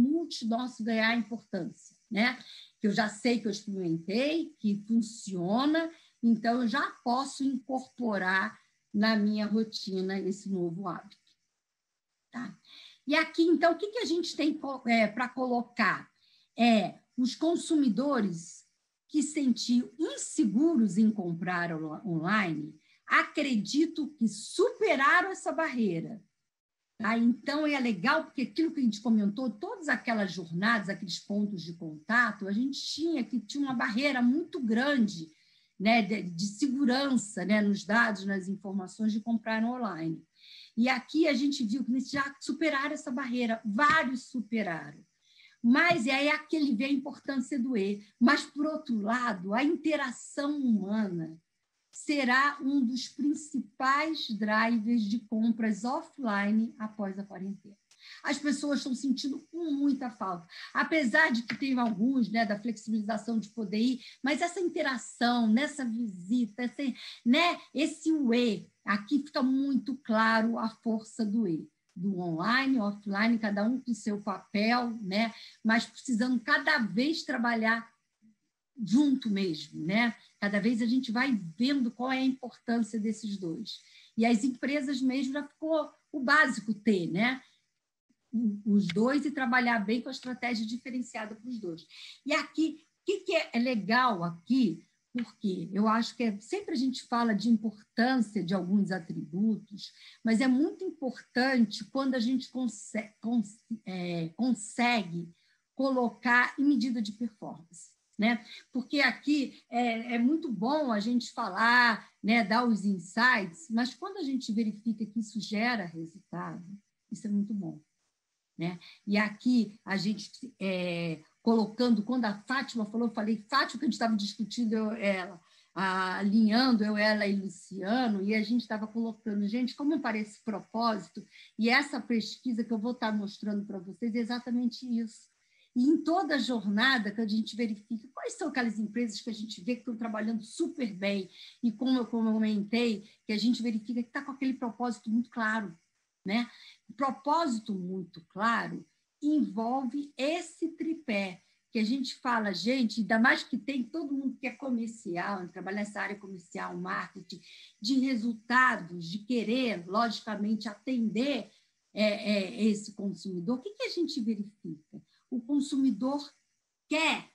nosso ganhar importância, né? Que eu já sei que eu experimentei, que funciona, então eu já posso incorporar na minha rotina esse novo hábito. Tá? E aqui, então, o que a gente tem para colocar? Os consumidores que se sentiam inseguros em comprar online, acredito que superaram essa barreira. Tá? Então, é legal, porque aquilo que a gente comentou, todas aquelas jornadas, aqueles pontos de contato, a gente tinha uma barreira muito grande, né, de segurança, né, nos dados, nas informações de comprar online. E aqui a gente viu que já superaram essa barreira, vários superaram. Mas aí aquele vê a importância do E. Mas, por outro lado, a interação humana será um dos principais drivers de compras offline após a quarentena. As pessoas estão sentindo muita falta, apesar de que tem alguns, né, da flexibilização de poder ir, mas essa interação, nessa visita, esse E, aqui fica muito claro a força do E, do online, offline, cada um com seu papel, né, mas precisando cada vez trabalhar junto mesmo, né? Cada vez a gente vai vendo qual é a importância desses dois. E as empresas mesmo já ficou o básico ter, né? Os dois e trabalhar bem com a estratégia diferenciada para os dois. E aqui, o que é legal aqui? Porque eu acho que sempre a gente fala de importância de alguns atributos, mas é muito importante quando a gente consegue colocar em medida de performance. Né? Porque aqui é muito bom a gente falar, né, dar os insights, mas quando a gente verifica que isso gera resultado, isso é muito bom. Né? E aqui a gente colocando, quando a Fátima falou, eu falei, Fátima, que a gente estava discutindo, alinhando, ela e Luciano, e a gente estava colocando, gente, como parece propósito, e essa pesquisa que eu vou estar mostrando para vocês é exatamente isso. E em toda a jornada que a gente verifica quais são aquelas empresas que a gente vê que estão trabalhando super bem e, como eu comentei, que a gente verifica que está com aquele propósito muito claro. Né? O propósito muito claro envolve esse tripé, que a gente fala, gente, ainda mais que tem todo mundo que é comercial, trabalha nessa área comercial, marketing, de resultados, de querer, logicamente, atender esse consumidor. O que a gente verifica? O consumidor quer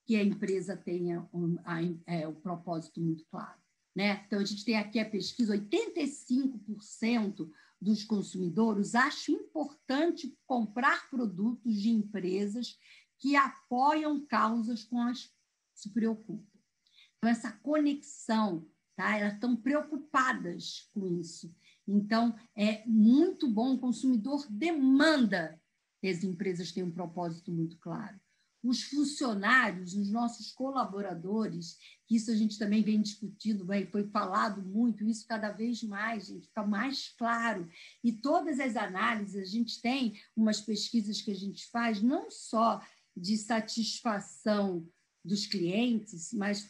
que a empresa tenha o propósito muito claro. Né? Então, a gente tem aqui a pesquisa, 85% dos consumidores acham importante comprar produtos de empresas que apoiam causas com as se preocupam. Então, essa conexão, tá? Elas estão preocupadas com isso. Então, é muito bom, o consumidor demanda que as empresas tenham um propósito muito claro. Os funcionários, os nossos colaboradores, que isso a gente também vem discutindo, foi falado muito, isso cada vez mais, gente, fica mais claro. E todas as análises, a gente tem umas pesquisas que a gente faz, não só de satisfação dos clientes, mas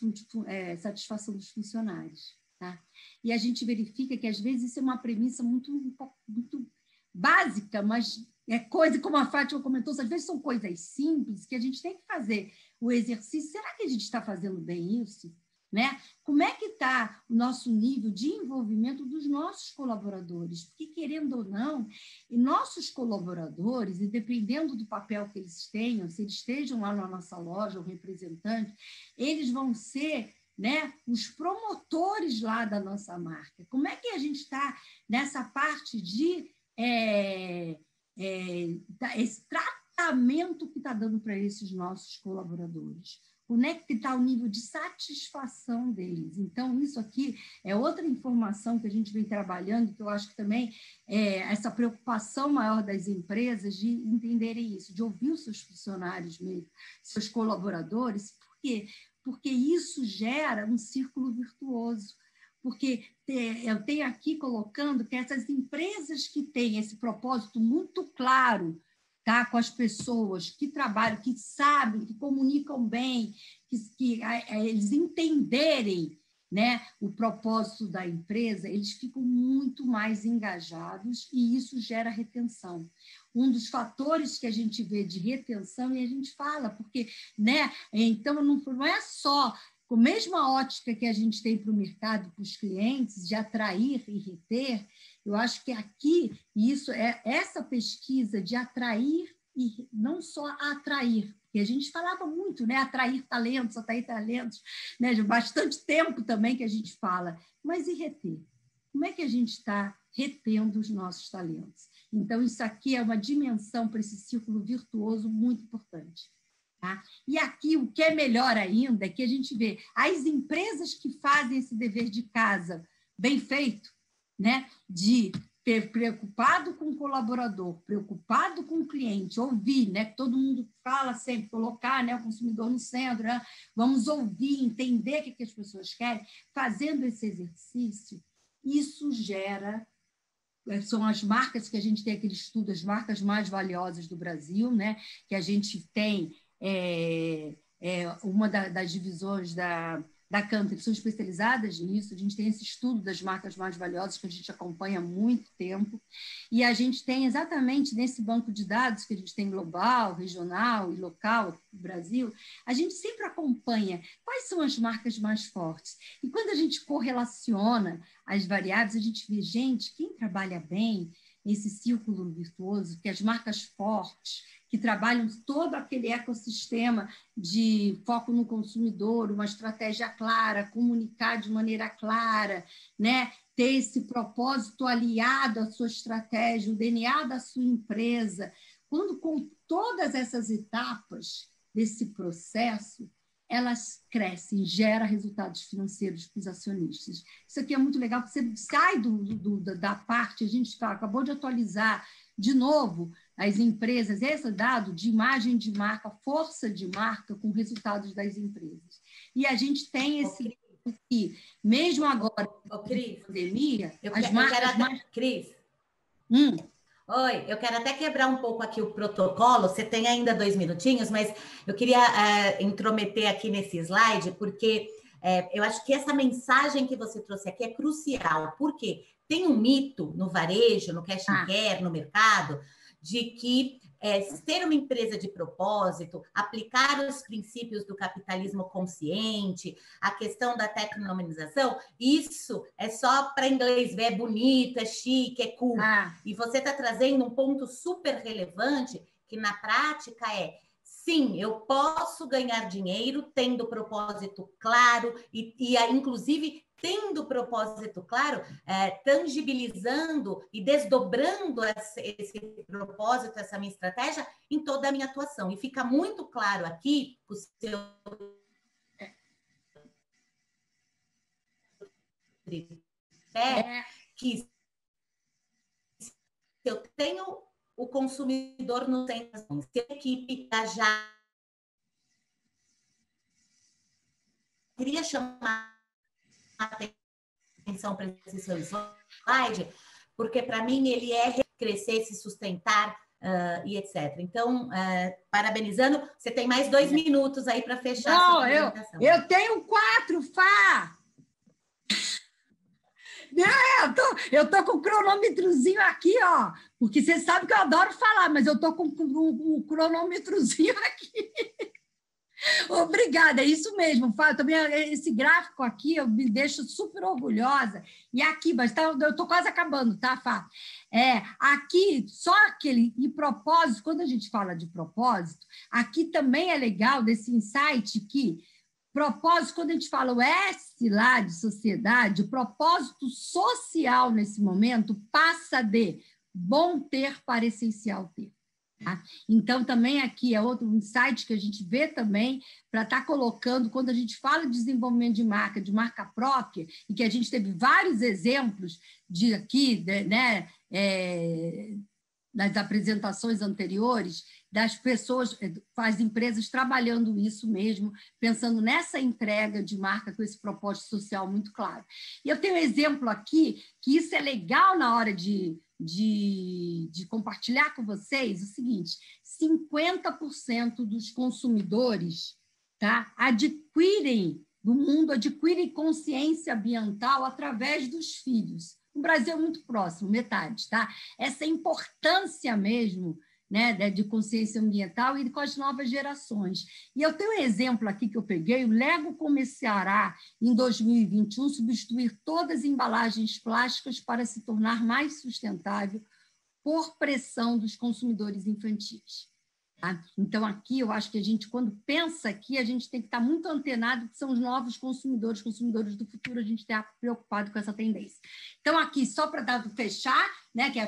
satisfação dos funcionários. Tá? E a gente verifica que, às vezes, isso é uma premissa muito básica, mas coisa, como a Fátima comentou, às vezes são coisas simples que a gente tem que fazer o exercício. Será que a gente está fazendo bem isso? Né? Como é que está o nosso nível de envolvimento dos nossos colaboradores? Porque, querendo ou não, nossos colaboradores, e dependendo do papel que eles tenham, se eles estejam lá na nossa loja, o representante, eles vão ser, né, os promotores lá da nossa marca. Como é que a gente está nessa parte de esse tratamento que está dando para esses nossos colaboradores? Como é que está o nível de satisfação deles? Então, isso aqui é outra informação que a gente vem trabalhando, que eu acho que também é essa preocupação maior das empresas de entenderem isso, de ouvir os seus funcionários mesmo, seus colaboradores. Por quê? Porque isso gera um círculo virtuoso. Porque eu tenho aqui colocando que essas empresas que têm esse propósito muito claro, tá, com as pessoas que trabalham, que sabem, que comunicam bem, que eles entenderem, né, o propósito da empresa, eles ficam muito mais engajados e isso gera retenção. Um dos fatores que a gente vê de retenção, e a gente fala, porque, né, então não é só com a mesma ótica que a gente tem para o mercado, para os clientes, de atrair e reter. Eu acho que aqui, isso é essa pesquisa de atrair e não só atrair, porque a gente falava muito, né? Atrair talentos, né? De bastante tempo também que a gente fala, mas e reter? Como é que a gente está retendo os nossos talentos? Então, isso aqui é uma dimensão para esse círculo virtuoso muito importante. Tá? E aqui, o que é melhor ainda é que a gente vê as empresas que fazem esse dever de casa bem feito, né? De ter preocupado com o colaborador, preocupado com o cliente, ouvir, né? Todo mundo fala sempre, colocar, né, o consumidor no centro, né? Vamos ouvir, entender o que as pessoas querem. Fazendo esse exercício, isso gera... São as marcas que a gente tem aquele estudo, as marcas mais valiosas do Brasil, né? Que a gente tem... uma das divisões da Country, são especializadas nisso, a gente tem esse estudo das marcas mais valiosas que a gente acompanha há muito tempo, e a gente tem exatamente nesse banco de dados que a gente tem global, regional e local no Brasil, a gente sempre acompanha quais são as marcas mais fortes, e quando a gente correlaciona as variáveis, a gente vê, gente, quem trabalha bem nesse círculo virtuoso, que as marcas fortes, que trabalham todo aquele ecossistema de foco no consumidor, uma estratégia clara, comunicar de maneira clara, né? Ter esse propósito aliado à sua estratégia, o DNA da sua empresa. Quando com todas essas etapas desse processo, elas crescem, gera resultados financeiros para os acionistas. Isso aqui é muito legal, porque você sai da parte, a gente acabou de atualizar de novo as empresas, esse dado de imagem de marca, força de marca com resultados das empresas. E a gente tem esse aqui, mesmo agora, Cris, pandemia, Cris, oi, eu quero até quebrar um pouco aqui o protocolo, você tem ainda 2 minutinhos, mas eu queria intrometer aqui nesse slide, porque eu acho que essa mensagem que você trouxe aqui é crucial, porque tem um mito no varejo, no cash and care, no mercado, de que ser uma empresa de propósito, aplicar os princípios do capitalismo consciente, a questão da tecnologização, isso é só para inglês ver, é bonito, é chique, é cool. E você está trazendo um ponto super relevante, que na prática sim, eu posso ganhar dinheiro tendo propósito claro e inclusive, tendo propósito claro, tangibilizando e desdobrando esse propósito, essa minha estratégia em toda a minha atuação. E fica muito claro aqui o seu que se eu tenho o consumidor no centro, se a equipe já queria chamar a atenção para esse seu slide, porque para mim ele é crescer, se sustentar e etc. Então, parabenizando, você tem mais 2 minutos aí para fechar a sua apresentação. Eu tenho 4, Fá! Eu tô com o cronômetrozinho aqui, ó, Porque você sabe que eu adoro falar, mas eu estou com um cronômetrozinho aqui. Obrigada, é isso mesmo, Fábio. Também esse gráfico aqui eu me deixo super orgulhosa. E aqui, mas eu estou quase acabando, tá, Fábio? Aqui, só aquele e propósito, quando a gente fala de propósito, aqui também é legal desse insight que propósito, quando a gente fala o S lá de sociedade, o propósito social nesse momento passa de bom ter para essencial ter. Tá? Então, também aqui é outro insight que a gente vê também para estar colocando, quando a gente fala de desenvolvimento de marca própria, e que a gente teve vários exemplos de aqui, né, nas apresentações anteriores, das pessoas, as empresas trabalhando isso mesmo, pensando nessa entrega de marca com esse propósito social muito claro. E eu tenho um exemplo aqui, que isso é legal na hora de compartilhar com vocês, o seguinte, 50% dos consumidores, tá, adquirem consciência ambiental através dos filhos. O Brasil é muito próximo, metade, tá? Essa importância mesmo, né, de consciência ambiental e com as novas gerações. E eu tenho um exemplo aqui que eu peguei, o Lego começará, em 2021, substituir todas as embalagens plásticas para se tornar mais sustentável por pressão dos consumidores infantis. Tá? Então, aqui, eu acho que a gente, quando pensa aqui, a gente tem que estar muito antenado, que são os novos consumidores do futuro, a gente está preocupado com essa tendência. Então, aqui, só para fechar, né, que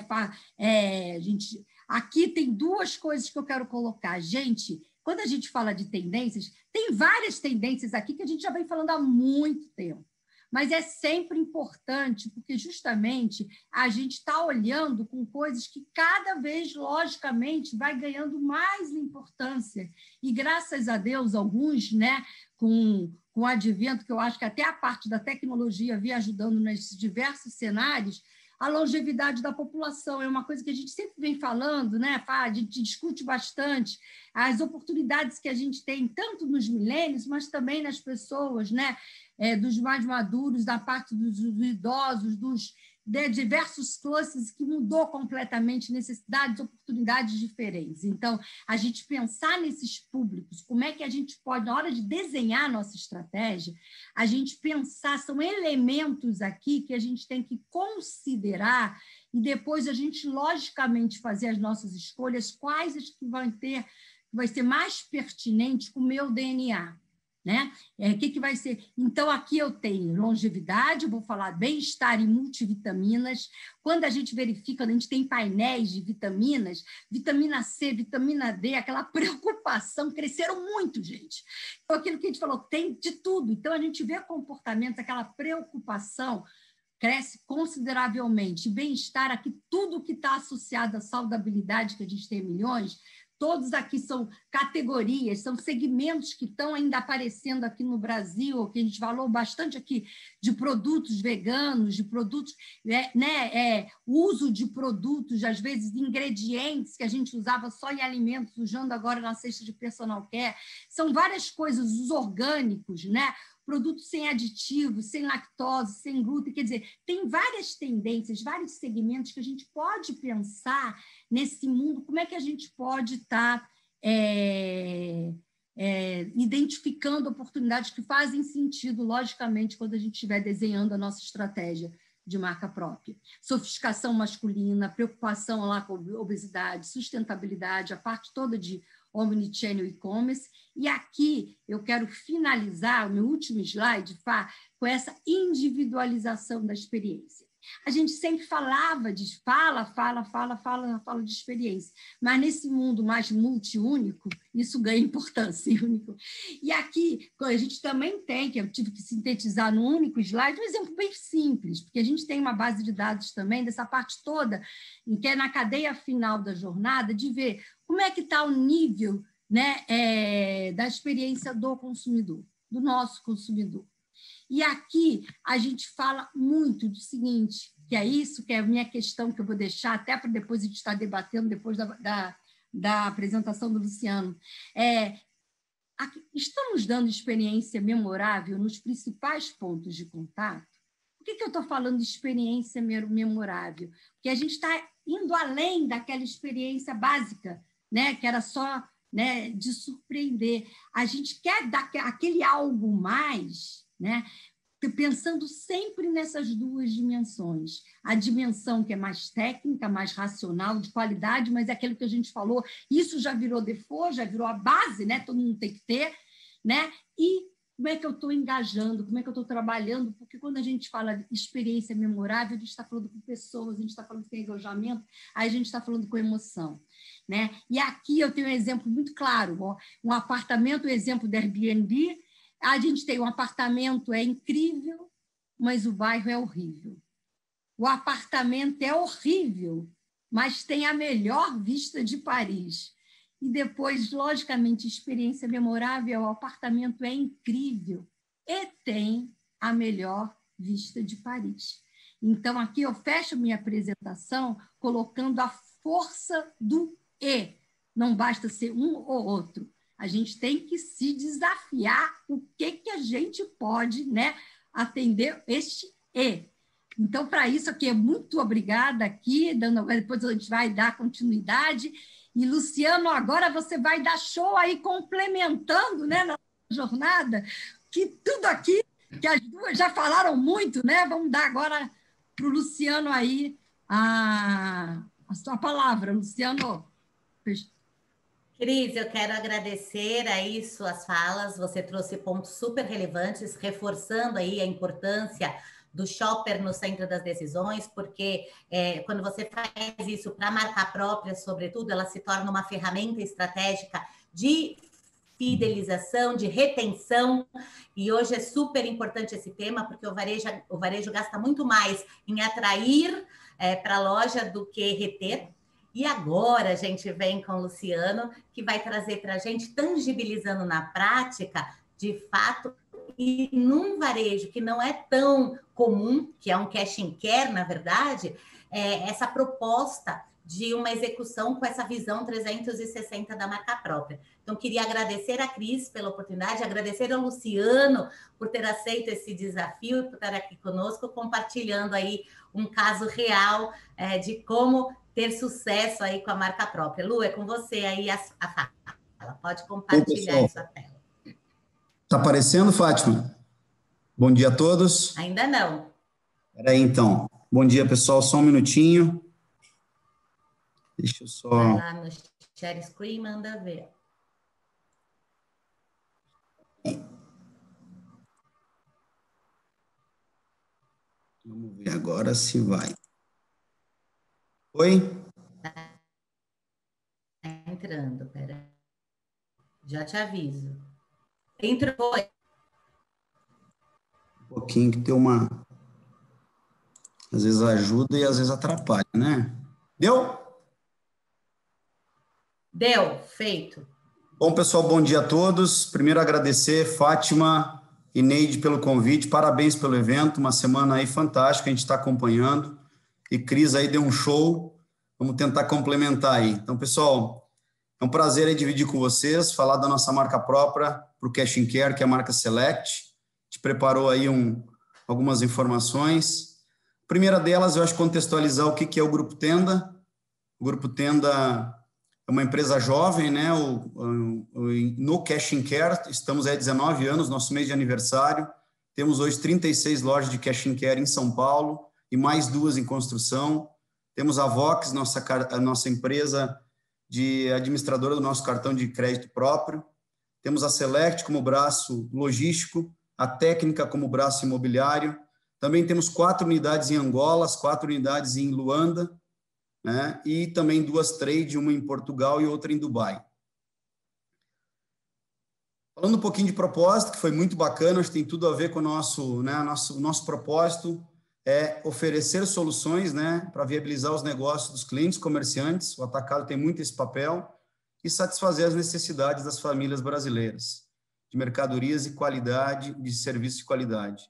aqui tem duas coisas que eu quero colocar. Gente, quando a gente fala de tendências, tem várias tendências aqui que a gente já vem falando há muito tempo. Mas é sempre importante, porque justamente a gente está olhando com coisas que cada vez, logicamente, vai ganhando mais importância. E, graças a Deus, alguns, né, com o advento, que eu acho que até a parte da tecnologia vem ajudando nesses diversos cenários, a longevidade da população é uma coisa que a gente sempre vem falando, né? A gente discute bastante as oportunidades que a gente tem, tanto nos milênios, mas também nas pessoas, né? Dos mais maduros, da parte dos idosos, de diversos classes que mudou completamente, necessidades, oportunidades diferentes. Então, a gente pensar nesses públicos, como é que a gente pode, na hora de desenhar a nossa estratégia, a gente pensar, são elementos aqui que a gente tem que considerar e depois a gente, logicamente, fazer as nossas escolhas, quais as que vai ser mais pertinente com o meu DNA. Né? Que vai ser? Então, aqui eu tenho longevidade, eu vou falar bem-estar e multivitaminas. Quando a gente verifica, quando a gente tem painéis de vitaminas, vitamina C, vitamina D, aquela preocupação, cresceram muito, gente. Então, aquilo que a gente falou, tem de tudo. Então, a gente vê comportamentos, aquela preocupação cresce consideravelmente. Bem-estar, aqui, tudo que está associado à saudabilidade, que a gente tem milhões, todos aqui são categorias, são segmentos que estão ainda aparecendo aqui no Brasil, que a gente falou bastante aqui de produtos veganos, de produtos, uso de produtos, às vezes ingredientes que a gente usava só em alimentos, usando agora na cesta de personal care. São várias coisas, os orgânicos, né? Produtos sem aditivos, sem lactose, sem glúten, quer dizer, tem várias tendências, vários segmentos que a gente pode pensar nesse mundo, como é que a gente pode estar identificando oportunidades que fazem sentido, logicamente, quando a gente estiver desenhando a nossa estratégia de marca própria. Sofisticação masculina, preocupação lá com obesidade, sustentabilidade, a parte toda de omnichannel e-commerce. E aqui eu quero finalizar o meu último slide, com essa individualização da experiência. A gente sempre fala de experiência, mas nesse mundo mais multiúnico, isso ganha importância. Único. E aqui a gente também tem, que eu tive que sintetizar no único slide, um exemplo bem simples, porque a gente tem uma base de dados também dessa parte toda, que é na cadeia final da jornada, de ver como é que está o nível, né, da experiência do consumidor, do nosso consumidor. E aqui a gente fala muito do seguinte, que é isso, que é a minha questão que eu vou deixar até para depois a gente estar debatendo, depois da apresentação do Luciano. Estamos dando experiência memorável nos principais pontos de contato? Por que eu estou falando de experiência memorável? Porque a gente está indo além daquela experiência básica, né, que era só, né, de surpreender. A gente quer dar aquele algo mais, né, pensando sempre nessas duas dimensões. A dimensão que é mais técnica, mais racional, de qualidade, mas é aquilo que a gente falou, isso já virou default, já virou a base, né? Todo mundo tem que ter, né? E como é que eu estou engajando, como é que eu estou trabalhando, porque quando a gente fala de experiência memorável, a gente está falando com pessoas, a gente está falando com engajamento, aí a gente está falando com emoção, né? E aqui eu tenho um exemplo muito claro, ó, um apartamento, um exemplo do Airbnb. A gente tem um apartamento, é incrível, mas o bairro é horrível. O apartamento é horrível, mas tem a melhor vista de Paris. E depois, logicamente, experiência memorável, o apartamento é incrível e tem a melhor vista de Paris. Então, aqui eu fecho minha apresentação colocando a força do E. Não basta ser um ou outro. A gente tem que se desafiar o que a gente pode, né, atender este E. Então, para isso aqui, muito obrigada aqui, depois a gente vai dar continuidade. E, Luciano, agora você vai dar show aí, complementando, né, na jornada, que tudo aqui, que as duas já falaram muito, né? Vamos dar agora para o Luciano aí a sua palavra, Luciano. Cris, eu quero agradecer aí suas falas, você trouxe pontos super relevantes, reforçando aí a importância do shopper no centro das decisões, porque quando você faz isso para marca própria, sobretudo, ela se torna uma ferramenta estratégica de fidelização, de retenção, e hoje é super importante esse tema, porque o varejo gasta muito mais em atrair para a loja do que reter. E agora a gente vem com o Luciano, que vai trazer para a gente, tangibilizando na prática, de fato, e num varejo que não é tão comum, que é um cash and care, na verdade, essa proposta de uma execução com essa visão 360 da marca própria. Então, queria agradecer a Cris pela oportunidade, agradecer ao Luciano por ter aceito esse desafio e por estar aqui conosco, compartilhando aí um caso real de como ter sucesso aí com a marca própria. Lu, é com você aí a fala. Pode compartilhar aí sua tela. Está aparecendo, Fátima? Bom dia a todos. Ainda não. Espera aí, então. Bom dia, pessoal. Só um minutinho. Deixa eu só... Vai lá no share screen, manda ver. Vamos ver agora se vai. Oi? Tá entrando, pera. Já te aviso. Entrou. Um pouquinho que tem uma... Às vezes ajuda e às vezes atrapalha, né? Deu? Deu, feito. Bom, pessoal, bom dia a todos. Primeiro agradecer, Fátima e Neide, pelo convite. Parabéns pelo evento, uma semana aí fantástica, a gente está acompanhando. E Cris aí deu um show, vamos tentar complementar aí. Então, pessoal, é um prazer aí dividir com vocês, falar da nossa marca própria para o Cash & Care, que é a marca Select. A gente preparou aí algumas informações. A primeira delas, eu acho contextualizar o que é o Grupo Tenda. O Grupo Tenda é uma empresa jovem, né? No Cash & Care, estamos aí há 19 anos, nosso mês de aniversário. Temos hoje 36 lojas de Cash & Care em São Paulo e mais 2 em construção. Temos a Vox, a nossa empresa de administradora do nosso cartão de crédito próprio. Temos a Select como braço logístico, a Técnica como braço imobiliário. Também temos 4 unidades em Angola, 4 unidades em Luanda, né? E também 2 trade, uma em Portugal e outra em Dubai. Falando um pouquinho de propósito, que foi muito bacana, acho que tem tudo a ver com o nosso, né, nosso propósito é oferecer soluções, né, para viabilizar os negócios dos clientes, comerciantes. O atacado tem muito esse papel e satisfazer as necessidades das famílias brasileiras de mercadorias e qualidade, de serviço de qualidade.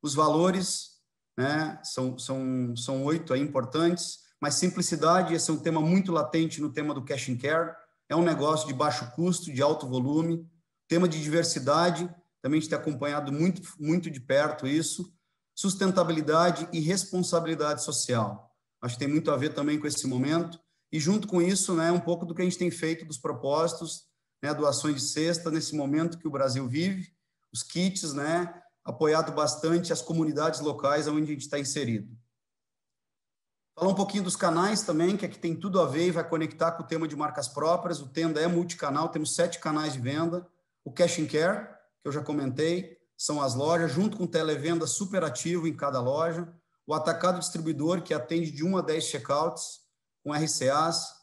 Os valores, né, são 8 aí importantes, mas simplicidade, esse é um tema muito latente no tema do Cash & Care, é um negócio de baixo custo, de alto volume. Tema de diversidade, também a gente tem acompanhado muito de perto isso. Sustentabilidade e responsabilidade social. acho que tem muito a ver também com esse momento, e junto com isso, né, um pouco do que a gente tem feito dos propósitos, né, doações de cesta nesse momento que o Brasil vive, os kits, né, apoiado bastante as comunidades locais onde a gente está inserido. Falar um pouquinho dos canais também, que aqui tem tudo a ver e vai conectar com o tema de marcas próprias. O Tenda é multicanal, temos 7 canais de venda. O Cash and Care, que eu já comentei, são as lojas, junto com televenda super ativo em cada loja. O atacado distribuidor, que atende de 1 a 10 checkouts, com RCAs.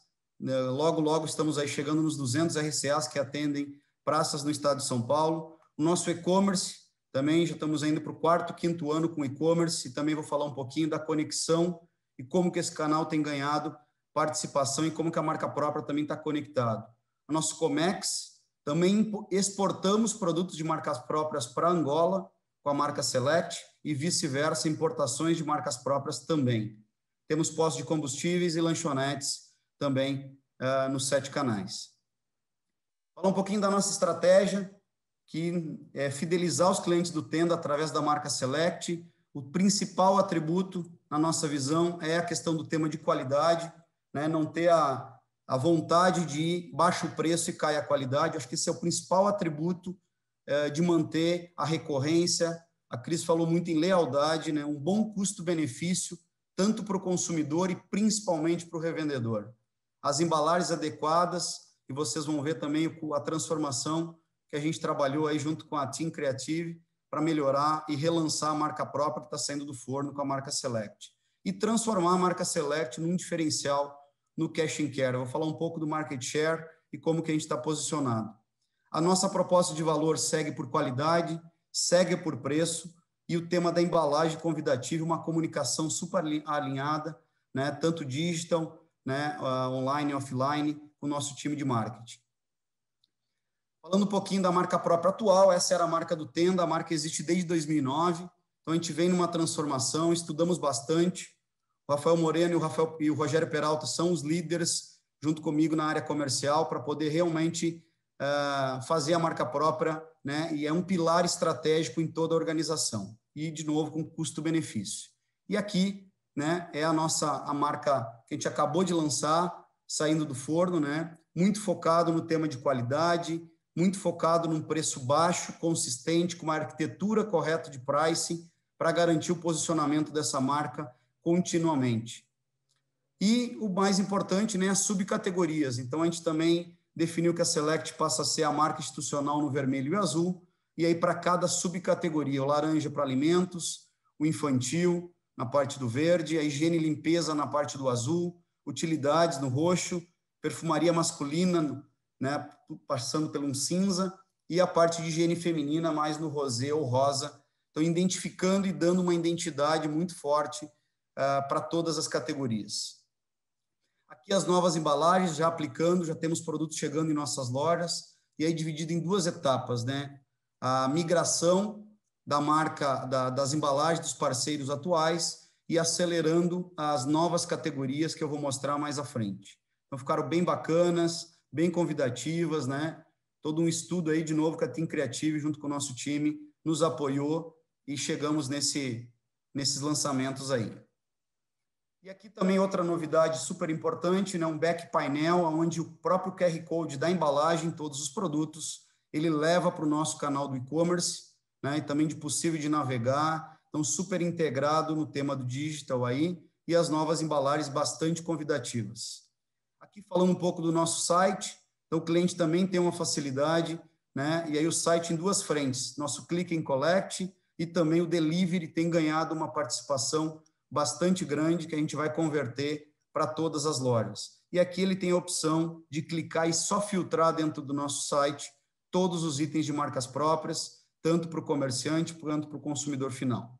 Logo, logo estamos aí chegando nos 200 RCAs que atendem praças no estado de São Paulo. O nosso e-commerce, também já estamos indo para o 4º, 5º ano com e-commerce, e também vou falar um pouquinho da conexão e como que esse canal tem ganhado participação e como que a marca própria também está conectado. O nosso Comex, também exportamos produtos de marcas próprias para Angola, com a marca Select, e vice-versa, importações de marcas próprias também. Temos postos de combustíveis e lanchonetes também nos 7 canais. Falar um pouquinho da nossa estratégia, que é fidelizar os clientes do Tenda através da marca Select. O principal atributo, na nossa visão, é a questão do tema de qualidade, né? Não ter a vontade de baixo preço e cair a qualidade. Acho que esse é o principal atributo de manter a recorrência. A Cris falou muito em lealdade, né? Um bom custo-benefício, tanto para o consumidor e principalmente para o revendedor. As embalagens adequadas, e vocês vão ver também a transformação que a gente trabalhou aí junto com a Team Creative para melhorar e relançar a marca própria que está saindo do forno com a marca Select. E transformar a marca Select num diferencial no Cash and Care. Eu vou falar um pouco do market share e como que a gente está posicionado. A nossa proposta de valor segue por qualidade, segue por preço, e o tema da embalagem convidativa, uma comunicação super alinhada, né, tanto digital, né, online e offline, com o nosso time de marketing. Falando um pouquinho da marca própria atual, essa era a marca do Tenda, a marca existe desde 2009, então a gente vem numa transformação, estudamos bastante. O Rafael Moreno e o Rogério Peralta são os líderes, junto comigo na área comercial, para poder realmente fazer a marca própria, né? E é um pilar estratégico em toda a organização. E, de novo, com custo-benefício. E aqui, né, é a marca que a gente acabou de lançar, saindo do forno, né? Muito focado no tema de qualidade, muito focado num preço baixo, consistente, com uma arquitetura correta de pricing, para garantir o posicionamento dessa marca continuamente. E o mais importante, né, as subcategorias. Então, a gente também definiu que a Select passa a ser a marca institucional no vermelho e azul, e aí para cada subcategoria, o laranja para alimentos, o infantil na parte do verde, a higiene e limpeza na parte do azul, utilidades no roxo, perfumaria masculina, né, passando pelo um cinza, e a parte de higiene feminina mais no rosé ou rosa. Então, identificando e dando uma identidade muito forte para todas as categorias. Aqui as novas embalagens, já aplicando, já temos produtos chegando em nossas lojas, e aí dividido em 2 etapas, né? A migração da marca, das embalagens dos parceiros atuais e acelerando as novas categorias que eu vou mostrar mais à frente. Então, ficaram bem bacanas, bem convidativas, né? Todo um estudo aí, de novo, que a Team Creative, junto com o nosso time, nos apoiou e chegamos nesses lançamentos aí. E aqui também outra novidade super importante, né? Um back painel, onde o próprio QR Code da embalagem, todos os produtos, ele leva para o nosso canal do e-commerce, né? E também de possível de navegar, então super integrado no tema do digital aí, e as novas embalagens bastante convidativas. Aqui falando um pouco do nosso site, então o cliente também tem uma facilidade, né? E aí o site em 2 frentes, nosso Click and Collect e também o Delivery tem ganhado uma participação bastante grande que a gente vai converter para todas as lojas. E aqui ele tem a opção de clicar e só filtrar dentro do nosso site todos os itens de marcas próprias, tanto para o comerciante quanto para o consumidor final.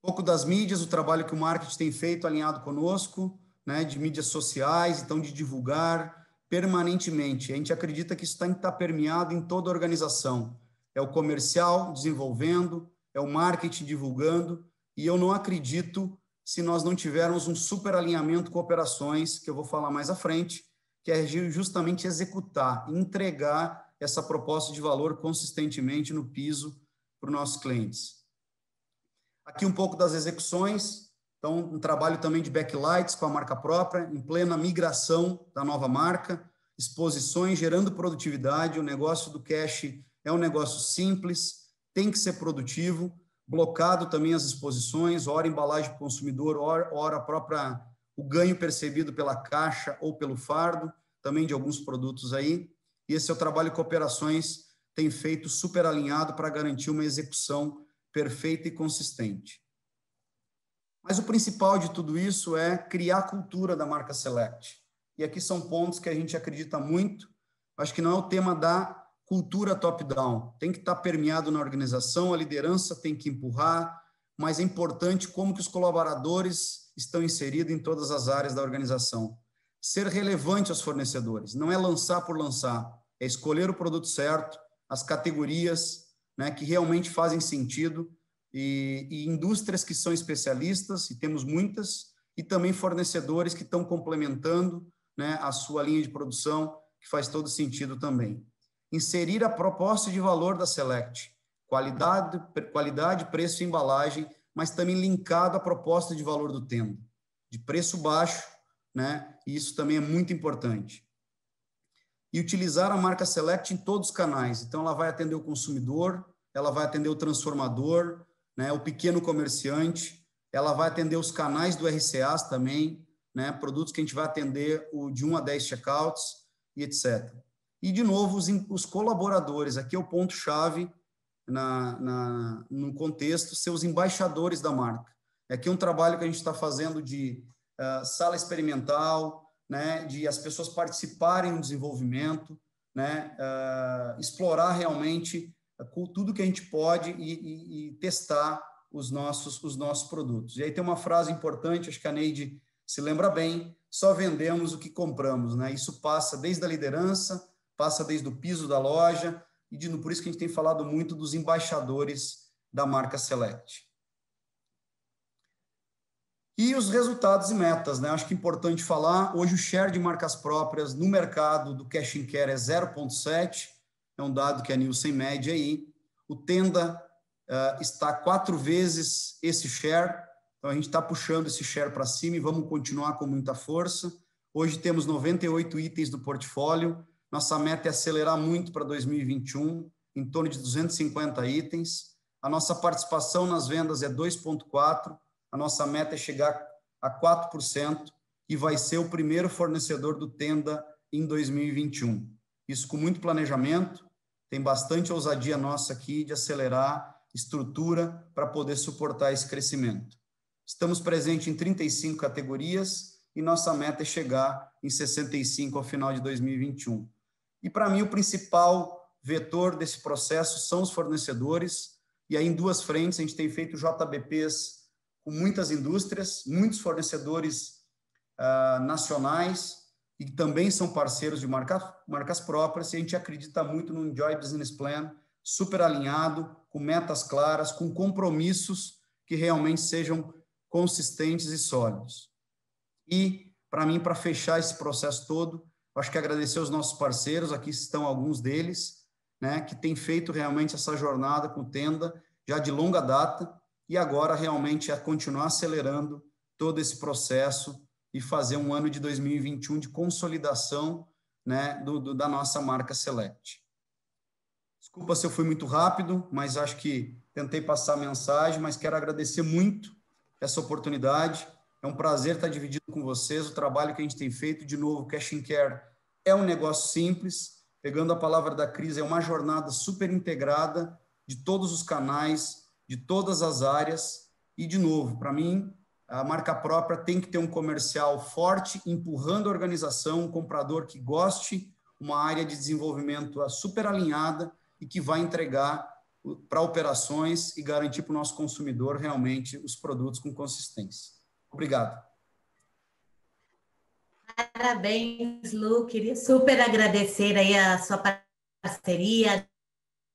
Um pouco das mídias, o trabalho que o marketing tem feito alinhado conosco, né, de mídias sociais, então de divulgar permanentemente. A gente acredita que isso tem que estar permeado em toda a organização. É o comercial desenvolvendo, é o marketing divulgando, e eu não acredito se nós não tivermos um super alinhamento com operações, que eu vou falar mais à frente, que é justamente executar, entregar essa proposta de valor consistentemente no piso para os nossos clientes. Aqui um pouco das execuções, Então, um trabalho também de backlights com a marca própria, em plena migração da nova marca, exposições, gerando produtividade. O negócio do cash é um negócio simples, tem que ser produtivo, blocado também as exposições, ora embalagem para o consumidor, ora o ganho percebido pela caixa ou pelo fardo, também de alguns produtos aí. E esse é o trabalho que operações tem feito super alinhado para garantir uma execução perfeita e consistente. Mas o principal de tudo isso é criar a cultura da marca Select. E aqui são pontos que a gente acredita muito. Acho que não é o tema da cultura top-down. Tem que estar permeado na organização, a liderança tem que empurrar, mas é importante como que os colaboradores estão inseridos em todas as áreas da organização. Ser relevante aos fornecedores, não é lançar por lançar, é escolher o produto certo, as categorias, né, que realmente fazem sentido, e indústrias que são especialistas, e temos muitas, e também fornecedores que estão complementando, né, a sua linha de produção, que faz todo sentido também. Inserir a proposta de valor da Select, qualidade, preço e embalagem, mas também linkado à proposta de valor do Tenda, de preço baixo, né, e isso também é muito importante. E utilizar a marca Select em todos os canais. Então, ela vai atender o consumidor, ela vai atender o transformador, né, o pequeno comerciante, ela vai atender os canais do RCAs também, né, produtos que a gente vai atender de 1 a 10 checkouts e etc. E, de novo, os colaboradores, aqui é o ponto-chave no contexto, ser os embaixadores da marca. Aqui é um trabalho que a gente está fazendo de sala experimental, né, de as pessoas participarem do desenvolvimento, né, explorar realmente tudo que a gente pode e testar os nossos produtos. E aí tem uma frase importante, acho que a Neide se lembra bem, só vendemos o que compramos, né? Isso passa desde a liderança, passa desde o piso da loja, e por isso que a gente tem falado muito dos embaixadores da marca Select. E os resultados e metas, né? Acho que é importante falar, hoje o share de marcas próprias no mercado do Cash & Carry é 0,7, é um dado que a Nielsen mede aí. O Tenda está 4 vezes esse share, então a gente está puxando esse share para cima e vamos continuar com muita força. Hoje temos 98 itens do portfólio, nossa meta é acelerar muito para 2021, em torno de 250 itens. A nossa participação nas vendas é 2,4%, a nossa meta é chegar a 4% e vai ser o primeiro fornecedor do Tenda em 2021. Isso com muito planejamento, tem bastante ousadia nossa aqui de acelerar estrutura para poder suportar esse crescimento. Estamos presentes em 35 categorias e nossa meta é chegar em 65 ao final de 2021. E para mim o principal vetor desse processo são os fornecedores, e aí em 2 frentes a gente tem feito JBPs com muitas indústrias, muitos fornecedores nacionais, e que também são parceiros de marcas próprias, e a gente acredita muito no Enjoy Business Plan, super alinhado, com metas claras, com compromissos que realmente sejam consistentes e sólidos. E, para mim, para fechar esse processo todo, acho que agradecer aos nossos parceiros, aqui estão alguns deles, né, que têm feito realmente essa jornada com o Tenda, já de longa data, e agora realmente é continuar acelerando todo esse processo e fazer um ano de 2021 de consolidação, né, da nossa marca Select. Desculpa se eu fui muito rápido, mas acho que tentei passar a mensagem, mas quero agradecer muito essa oportunidade. É um prazer estar dividindo com vocês o trabalho que a gente tem feito. De novo, Cash & Carry é um negócio simples, pegando a palavra da Cris, é uma jornada super integrada de todos os canais, de todas as áreas, e, de novo, para mim, a marca própria tem que ter um comercial forte, empurrando a organização, um comprador que goste, uma área de desenvolvimento super alinhada e que vai entregar para operações e garantir para o nosso consumidor realmente os produtos com consistência. Obrigado. Parabéns, Lu. Queria super agradecer aí a sua parceria,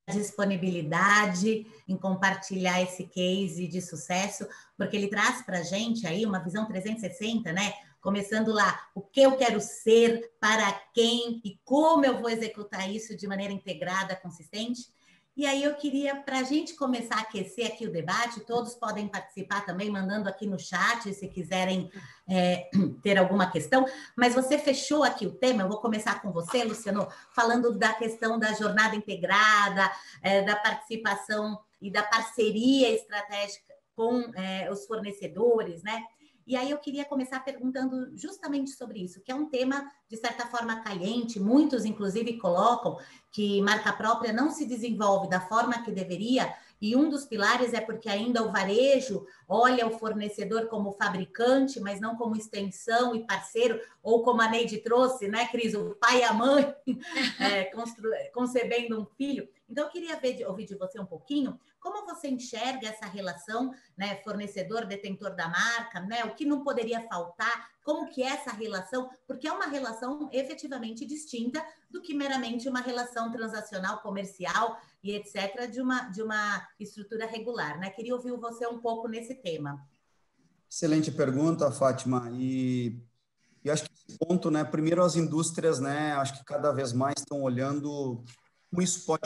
disponibilidade em compartilhar esse case de sucesso, porque ele traz para a gente aí uma visão 360, né? Começando lá, o que eu quero ser, para quem e como eu vou executar isso de maneira integrada, consistente. E aí eu queria, para a gente começar a aquecer aqui o debate, todos podem participar também, mandando aqui no chat, se quiserem ter alguma questão, mas você fechou aqui o tema, eu vou começar com você, Luciano, falando da questão da jornada integrada, da participação e da parceria estratégica com os fornecedores, né? E aí eu queria começar perguntando justamente sobre isso, que é um tema, de certa forma, caliente. Muitos, inclusive, colocam que marca própria não se desenvolve da forma que deveria, e um dos pilares é porque ainda o varejo olha o fornecedor como fabricante, mas não como extensão e parceiro, ou como a Neide trouxe, né, Cris? O pai e a mãe concebendo um filho. Então, eu queria ouvir de você um pouquinho como você enxerga essa relação, né, fornecedor, detentor da marca, né, o que não poderia faltar, como que é essa relação, porque é uma relação efetivamente distinta do que meramente uma relação transacional, comercial e etc., de uma estrutura regular, né? Queria ouvir você um pouco nesse tema. Excelente pergunta, Fátima, e acho que esse ponto, né, primeiro as indústrias, né, acho que cada vez mais estão olhando como isso pode,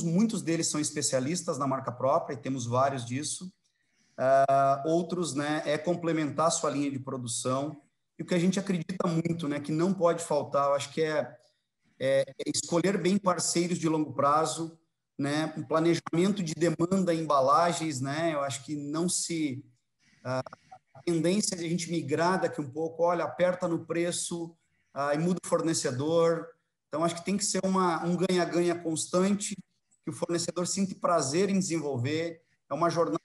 muitos deles são especialistas na marca própria, e temos vários disso, outros, né, é complementar a sua linha de produção, e o que a gente acredita muito, né, que não pode faltar, eu acho que é escolher bem parceiros de longo prazo, né, um planejamento de demanda em embalagens, né, eu acho que não se... a tendência de a gente migrar daqui um pouco, olha, aperta no preço e muda o fornecedor. Então, acho que tem que ser um ganha-ganha constante, que o fornecedor sinta prazer em desenvolver. É uma jornada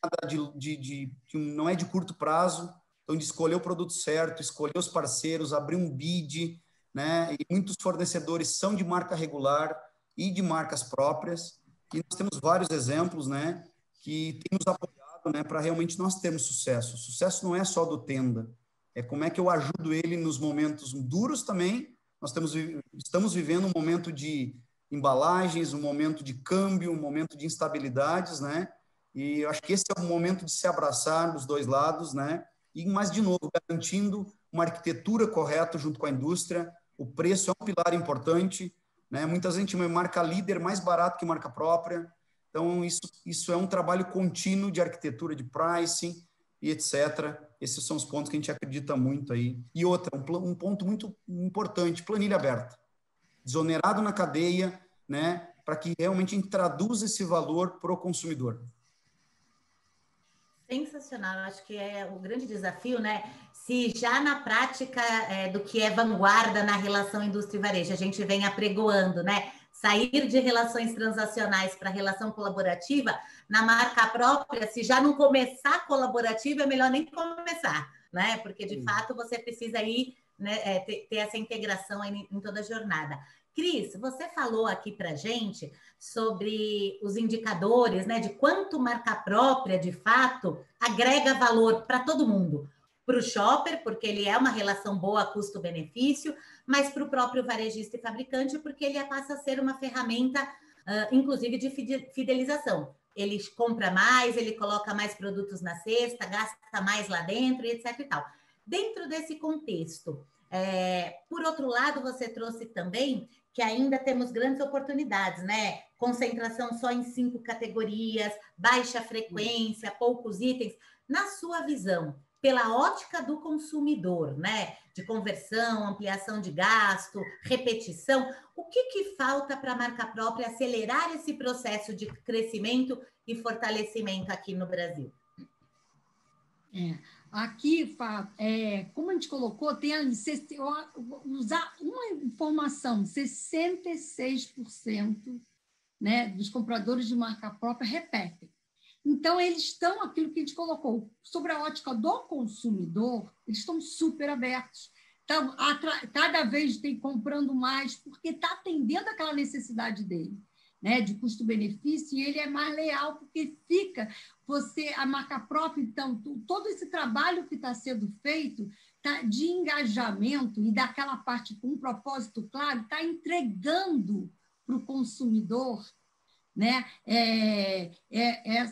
não é de curto prazo, então de escolher o produto certo, escolher os parceiros, abrir um bid, né? E muitos fornecedores são de marca regular e de marcas próprias, e nós temos vários exemplos, né, que têm nos apoiado, né, para realmente nós termos sucesso. O sucesso não é só do Tenda, é como é que eu ajudo ele nos momentos duros também. Nós estamos vivendo um momento de embalagens, um momento de câmbio, um momento de instabilidades, né? E eu acho que esse é o momento de se abraçar dos dois lados, né? E, mas, de novo, garantindo uma arquitetura correta junto com a indústria. O preço é um pilar importante, né? Muitas vezes a gente marca líder mais barato que marca própria. Então, isso é um trabalho contínuo de arquitetura, de pricing e etc. Esses são os pontos que a gente acredita muito aí. E outra, um ponto muito importante, planilha aberta. Desonerado na cadeia, né, para que realmente a gente traduza esse valor para o consumidor. Sensacional, eu acho que é o grande desafio, né? Se já na prática do que é vanguarda na relação indústria e varejo, a gente vem apregoando, né? Sair de relações transacionais para relação colaborativa, na marca própria, se já não começar colaborativa, é melhor nem começar, né? Porque, de fato, você precisa aí, né, ter essa integração aí em toda a jornada. Cris, você falou aqui para gente sobre os indicadores, né, de quanto marca própria, de fato, agrega valor para todo mundo. Para o shopper, porque ele é uma relação boa custo-benefício, mas para o próprio varejista e fabricante, porque ele passa a ser uma ferramenta, inclusive, de fidelização. Ele compra mais, ele coloca mais produtos na cesta, gasta mais lá dentro, e etc. e tal. Dentro desse contexto, por outro lado, você trouxe também que ainda temos grandes oportunidades, né? Concentração só em 5 categorias, baixa frequência, poucos itens. Na sua visão, pela ótica do consumidor, né? De conversão, ampliação de gasto, repetição, o que falta para a marca própria acelerar esse processo de crescimento e fortalecimento aqui no Brasil? Aqui, como a gente colocou, tem usar uma informação, 66%, né, dos compradores de marca própria repetem. Então, eles estão, aquilo que a gente colocou, sobre a ótica do consumidor, eles estão super abertos. Então, cada vez tem comprando mais, porque está atendendo aquela necessidade dele, né, de custo-benefício, e ele é mais leal, porque a marca própria, então, todo esse trabalho que está sendo feito de engajamento e daquela parte com um propósito claro, está entregando para o consumidor, né,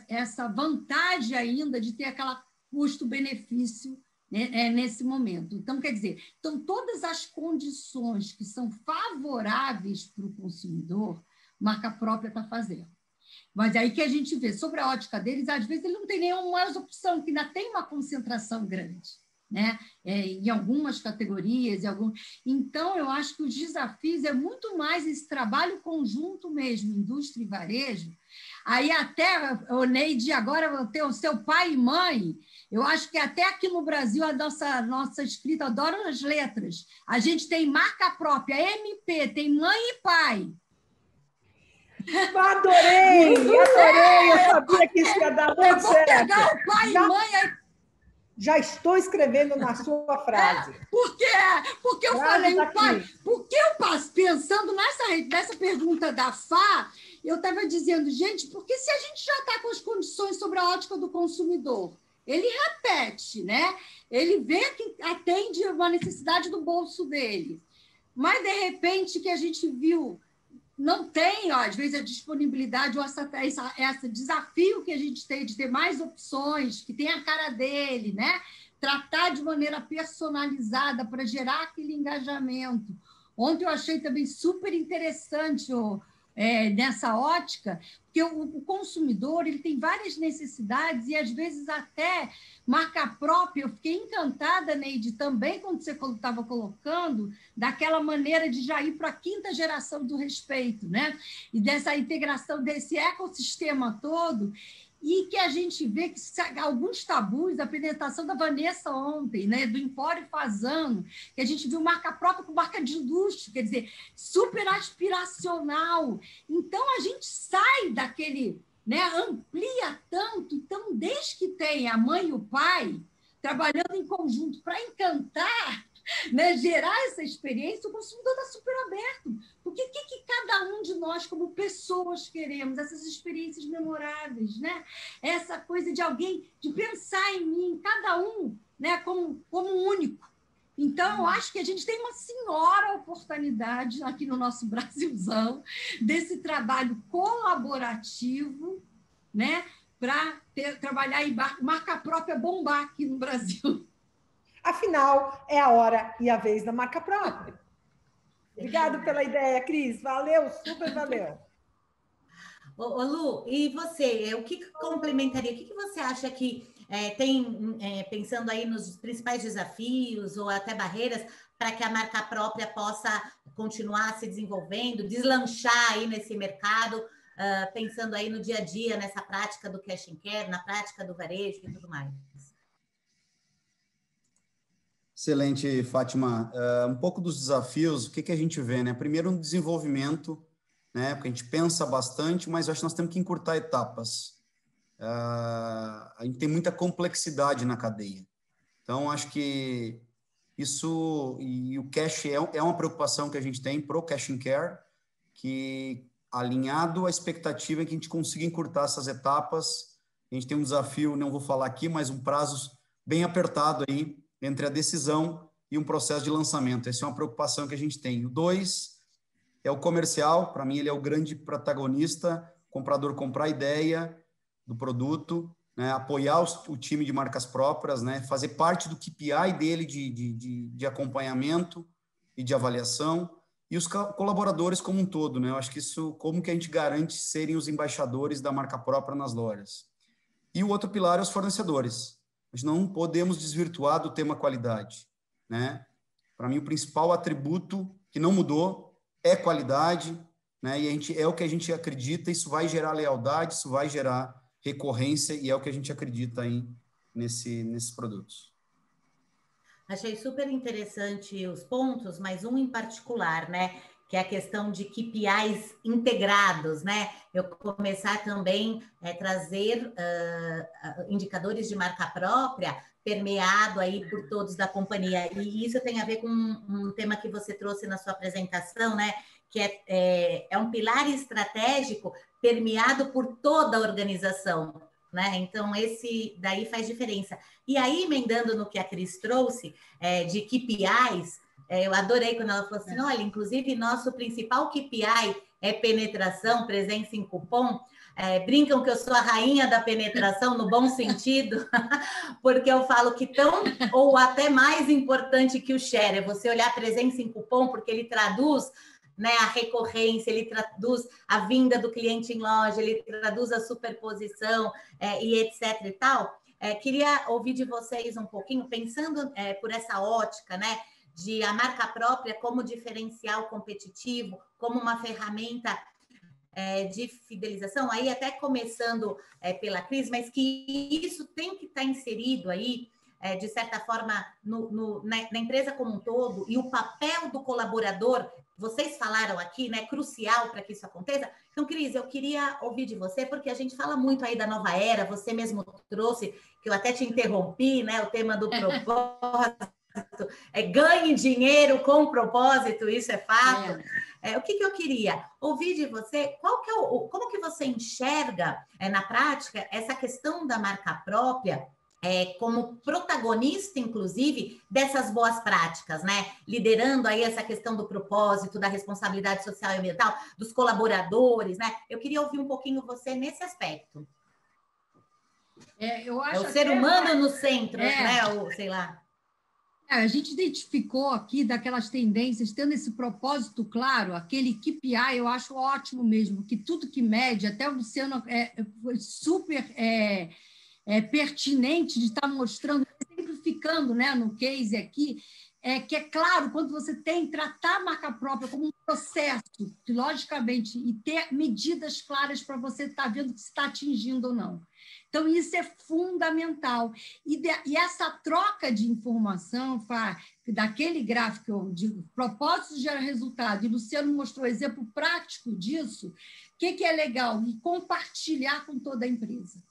essa vantagem ainda de ter aquela custo-benefício, né, nesse momento. Então, quer dizer, todas as condições que são favoráveis para o consumidor, marca própria está fazendo. Mas aí que a gente vê, sobre a ótica deles, às vezes ele não tem nenhuma mais opção, que ainda tem uma concentração grande, né? Em algumas categorias. Então, eu acho que os desafios é muito mais esse trabalho conjunto mesmo, indústria e varejo. Aí até, o Neide, agora ter o seu pai e mãe, eu acho que até aqui no Brasil a nossa escrita, adoro as letras, a gente tem marca própria, MP, tem mãe e pai. Adorei! Adorei! Eu sabia que isso ia dar muito certo. Eu vou pegar o pai e mãe aí. Já estou escrevendo na sua frase. Por quê? Porque eu falei o pai. Porque eu passo pensando nessa pergunta da Fá, eu estava dizendo, gente, porque se a gente já está com as condições sobre a ótica do consumidor, ele repete, né? Ele vê que atende uma necessidade do bolso dele. Mas, de repente, que a gente viu, não tem, às vezes, a disponibilidade ou esse desafio que a gente tem de ter mais opções, que tem a cara dele, né? Tratar de maneira personalizada para gerar aquele engajamento. Ontem eu achei também super interessante nessa ótica, porque o consumidor ele tem várias necessidades e, às vezes, até marca própria. Eu fiquei encantada, Neide, também, quando você estava colocando, daquela maneira de já ir para a 5ª geração do respeito, né? E dessa integração desse ecossistema todo, e que a gente vê que alguns tabus, a apresentação da Vanessa ontem, né, do Empório Fasano, que a gente viu marca própria com marca de luxo, quer dizer, super aspiracional. Então, a gente sai daquele, né, amplia tanto. Então, desde que tem a mãe e o pai trabalhando em conjunto para encantar, né, gerar essa experiência, o consumidor está super aberto. Porque o que cada um de nós, como pessoas, queremos? Essas experiências memoráveis, né? Essa coisa de alguém, de pensar em mim, cada um, né, como único. Então, eu acho que a gente tem uma senhora oportunidade aqui no nosso Brasilzão desse trabalho colaborativo, né, para trabalhar em marca própria, bombar aqui no Brasil. Afinal, é a hora e a vez da marca própria. Obrigado pela ideia, Cris. Valeu, super valeu. Ô, Lu, e você, o que complementaria? O que você acha que pensando aí nos principais desafios ou até barreiras para que a marca própria possa continuar se desenvolvendo, deslanchar aí nesse mercado, pensando aí no dia a dia, nessa prática do cash and care, na prática do varejo e tudo mais? Excelente, Fátima. Um pouco dos desafios, o que a gente vê, né? Primeiro, um desenvolvimento, né? Porque a gente pensa bastante, mas eu acho que nós temos que encurtar etapas. A gente tem muita complexidade na cadeia. Então, acho que isso, e o cash é uma preocupação que a gente tem para o cash and care, que alinhado à expectativa é que a gente consiga encurtar essas etapas. A gente tem um desafio, não vou falar aqui, mas um prazo bem apertado aí, entre a decisão e um processo de lançamento. Essa é uma preocupação que a gente tem. O 2 é o comercial. Para mim, ele é o grande protagonista. O comprador comprar a ideia do produto, né? Apoiar o time de marcas próprias, né? Fazer parte do KPI dele de acompanhamento e de avaliação. E os colaboradores como um todo, né? Eu acho que isso, como que a gente garante serem os embaixadores da marca própria nas lojas. E o outro pilar é os fornecedores. Nós não podemos desvirtuar do tema qualidade, né? Para mim, o principal atributo que não mudou é qualidade, né? E é o que a gente acredita, isso vai gerar lealdade, isso vai gerar recorrência, e é o que a gente acredita aí nesses produtos. Achei super interessante os pontos, mas um em particular, né? Que é a questão de KPIs integrados, né? Eu começar também a trazer indicadores de marca própria permeado aí por todos da companhia. E isso tem a ver com um tema que você trouxe na sua apresentação, né? Que é um pilar estratégico permeado por toda a organização, né? Então, esse daí faz diferença. E aí, emendando no que a Cris trouxe, de KPIs, eu adorei quando ela falou assim, olha, inclusive, nosso principal KPI é penetração, presença em cupom. Brincam que eu sou a rainha da penetração, no bom sentido, porque eu falo que tão, ou até mais importante que o share, é você olhar a presença em cupom, porque ele traduz, né, a recorrência, ele traduz a vinda do cliente em loja, ele traduz a superposição e etc. e tal. Queria ouvir de vocês um pouquinho, pensando por essa ótica, né, de a marca própria como diferencial competitivo, como uma ferramenta de fidelização, aí até começando pela Cris, mas que isso tem que estar inserido aí, de certa forma, na empresa como um todo, e o papel do colaborador, vocês falaram aqui, né, crucial para que isso aconteça. Então, Cris, eu queria ouvir de você, porque a gente fala muito aí da nova era, você mesmo trouxe, que eu até te interrompi, né, o tema do propósito, ganhe dinheiro com propósito, isso é fato. O que eu queria ouvir de você, como que você enxerga na prática essa questão da marca própria como protagonista, inclusive, dessas boas práticas, né? Liderando aí essa questão do propósito, da responsabilidade social e ambiental, dos colaboradores, né? Eu queria ouvir um pouquinho você nesse aspecto. Eu acho o ser humano no centro, né? Ou sei lá. A gente identificou aqui daquelas tendências, tendo esse propósito claro, aquele KPI, eu acho ótimo mesmo, que tudo que mede, até o Luciano foi super pertinente de estar mostrando, simplificando, né, no case aqui, que é claro, quando você tratar a marca própria como um processo, que, logicamente, e ter medidas claras para você estar vendo que se está atingindo ou não. Então, isso é fundamental. E essa troca de informação, daquele gráfico que eu digo, propósito gera resultado, e o Luciano mostrou exemplo prático disso, o que é legal? E compartilhar com toda a empresa.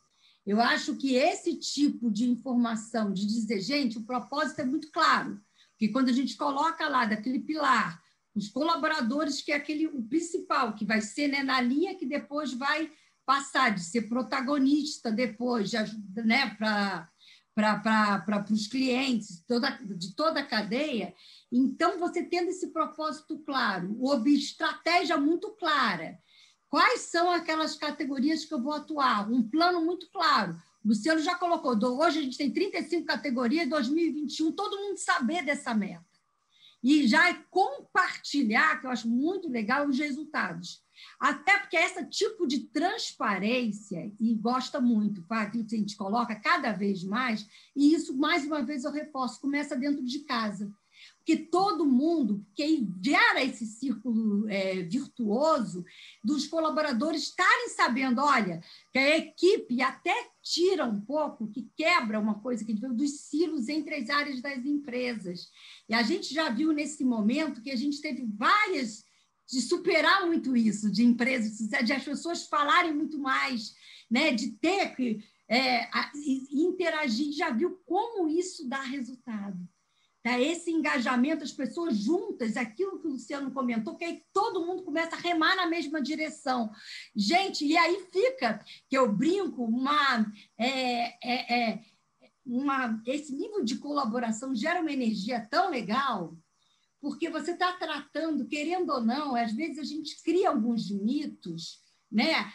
Eu acho que esse tipo de informação, de dizer, gente, o propósito é muito claro, porque quando a gente coloca lá daquele pilar, os colaboradores, que é o principal, que vai ser, né, na linha que depois vai passar de ser protagonista depois, né, para os clientes, de toda a cadeia. Então, você tendo esse propósito claro, estratégia muito clara, quais são aquelas categorias que eu vou atuar, um plano muito claro. O Luciano já colocou, hoje a gente tem 35 categorias, 2021, todo mundo saber dessa meta. E já compartilhar, que eu acho muito legal, os resultados. Até porque esse tipo de transparência, e gosta muito, aquilo que a gente coloca cada vez mais, e isso, mais uma vez, eu reforço, começa dentro de casa. Porque todo mundo, que gera esse círculo virtuoso dos colaboradores estarem sabendo, olha, que a equipe até tira um pouco, que quebra uma coisa que veio dos silos entre as áreas das empresas. E a gente já viu nesse momento que a gente teve várias, de superar muito isso, de empresas, de as pessoas falarem muito mais, né, de ter que interagir, já viu como isso dá resultado. Tá? Esse engajamento, as pessoas juntas, aquilo que o Luciano comentou, que aí todo mundo começa a remar na mesma direção. Gente, e aí fica, que eu brinco, esse nível de colaboração gera uma energia tão legal, porque você está tratando, querendo ou não, às vezes a gente cria alguns mitos, né?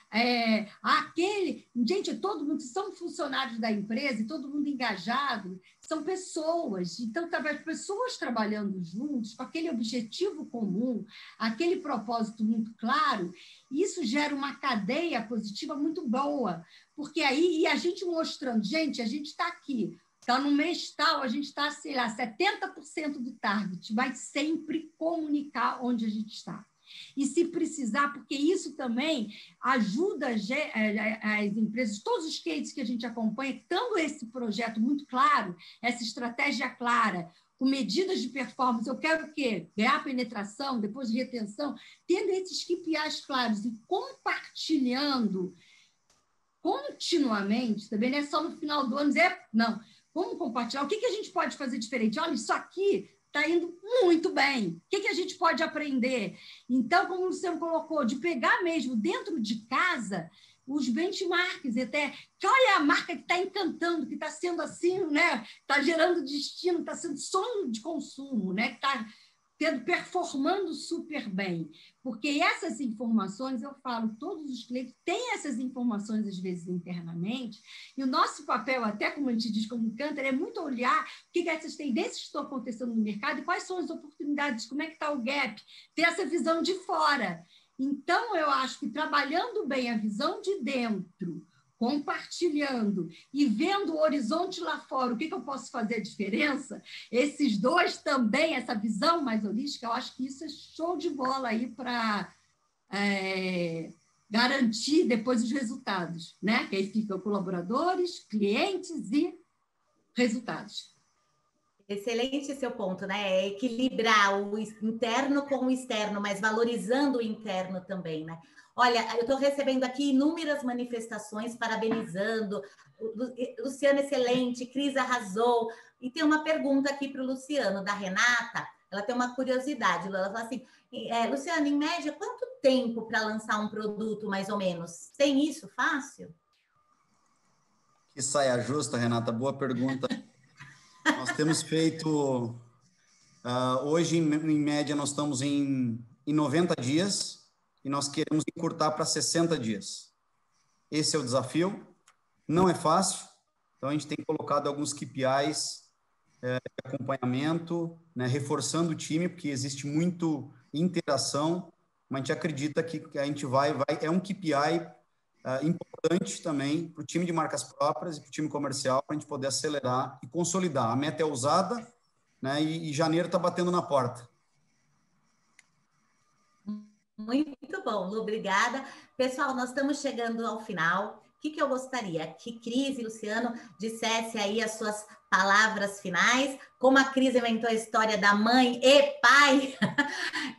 Gente, todo mundo, são funcionários da empresa e todo mundo engajado, são pessoas, então as pessoas trabalhando juntos com aquele objetivo comum, aquele propósito muito claro, isso gera uma cadeia positiva muito boa, porque aí, e a gente mostrando, gente, a gente está aqui, então, no mês tal, a gente está, sei lá, 70% do target, vai sempre comunicar onde a gente está. E se precisar, porque isso também ajuda as empresas, todos os cases que a gente acompanha, tendo esse projeto muito claro, essa estratégia clara, com medidas de performance, eu quero o quê? Ganhar penetração, depois retenção, tendo esses KPIs claros e compartilhando continuamente, também não é só no final do ano, não, vamos compartilhar, o que a gente pode fazer diferente? Olha, isso aqui está indo muito bem. O que a gente pode aprender? Então, como o Luciano colocou, de pegar mesmo dentro de casa os benchmarks, até que olha a marca que está encantando, que está sendo assim, né? Está gerando destino, está sendo sonho de consumo, né? performando super bem, porque essas informações, eu falo, todos os clientes têm essas informações, às vezes, internamente, e o nosso papel, até como a gente diz como Cantor, é muito olhar o que essas tendências estão acontecendo no mercado e quais são as oportunidades, como é que está o gap, ter essa visão de fora. Então, eu acho que trabalhando bem a visão de dentro, compartilhando e vendo o horizonte lá fora, o que eu posso fazer a diferença, esses dois também, essa visão mais holística, eu acho que isso é show de bola aí para garantir depois os resultados, né? Que aí ficam colaboradores, clientes e resultados. Excelente seu ponto, né? É equilibrar o interno com o externo, mas valorizando o interno também, né? Olha, eu estou recebendo aqui inúmeras manifestações parabenizando. Luciano, excelente. Cris arrasou. E tem uma pergunta aqui para o Luciano, da Renata. Ela tem uma curiosidade. Ela fala assim, Luciano, em média, quanto tempo para lançar um produto, mais ou menos? Tem isso fácil? Que saia justa, Renata. Boa pergunta. Nós temos feito... hoje, em média, nós estamos em 90 dias e nós queremos encurtar para 60 dias. Esse é o desafio. Não é fácil. Então, a gente tem colocado alguns KPIs de acompanhamento, né, reforçando o time, porque existe muito interação, mas a gente acredita que a gente é um KPI importante também para o time de marcas próprias e para o time comercial, para a gente poder acelerar e consolidar. A meta é ousada, né, e janeiro está batendo na porta. Muito bom, Lu, obrigada. Pessoal, nós estamos chegando ao final. O que eu gostaria? Que Cris e Luciano dissessem aí as suas palavras finais. Como a Cris inventou a história da mãe e pai,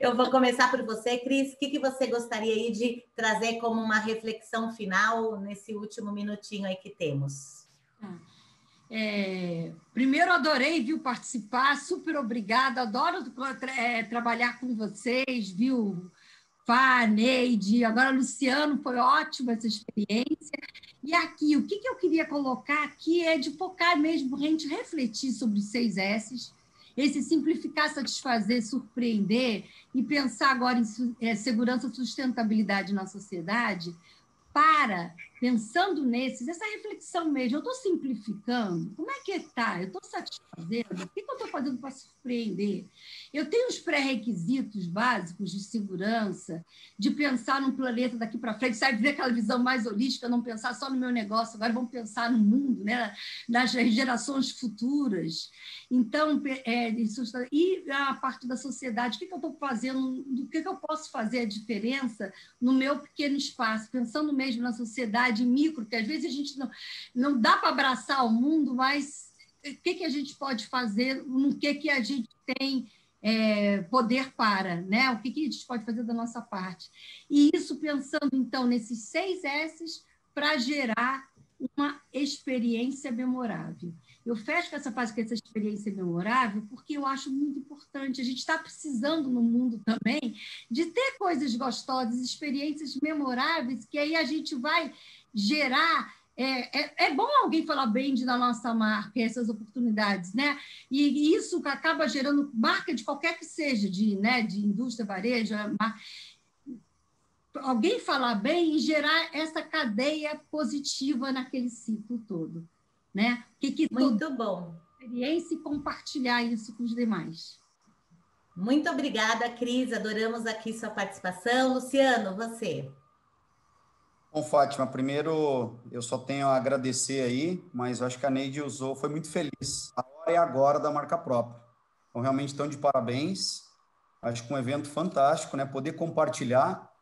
eu vou começar por você, Cris. O que você gostaria aí de trazer como uma reflexão final nesse último minutinho aí que temos? Primeiro, adorei, viu, participar. Super obrigada. Adoro trabalhar com vocês, viu? Fá, Neide, agora Luciano, foi ótima essa experiência. E aqui, o que eu queria colocar aqui é de focar mesmo, a gente refletir sobre os 6 S's, esse simplificar, satisfazer, surpreender, e pensar agora em segurança e sustentabilidade na sociedade, pensando nesses, essa reflexão mesmo, eu estou simplificando, como é que está? Eu estou satisfazendo? O que eu estou fazendo para surpreender? Eu tenho os pré-requisitos básicos de segurança, de pensar num planeta daqui para frente, sabe, ver aquela visão mais holística, não pensar só no meu negócio, agora vamos pensar no mundo, né? Nas gerações futuras. Então, e a parte da sociedade, o que eu estou fazendo, do que eu posso fazer a diferença no meu pequeno espaço, pensando mesmo na sociedade micro, que às vezes a gente não dá para abraçar o mundo, mas o que a gente pode fazer, no que a gente tem poder para, né? O que a gente pode fazer da nossa parte. E isso pensando, então, nesses 6 S's para gerar uma experiência memorável. Eu fecho com essa parte, com essa experiência memorável, porque eu acho muito importante. A gente está precisando no mundo também de ter coisas gostosas, experiências memoráveis, que aí a gente vai gerar. É bom alguém falar bem da nossa marca, essas oportunidades, né? E isso acaba gerando marca de qualquer que seja, de indústria, varejo, alguém falar bem e gerar essa cadeia positiva naquele ciclo todo, né? Muito bom. Experiência e compartilhar isso com os demais. Muito obrigada, Cris. Adoramos aqui sua participação. Luciano, você. Bom, Fátima, primeiro eu só tenho a agradecer aí, mas eu acho que a Neide foi muito feliz. A hora é agora da marca própria. Então, realmente estão de parabéns. Acho que um evento fantástico, né? Poder compartilhar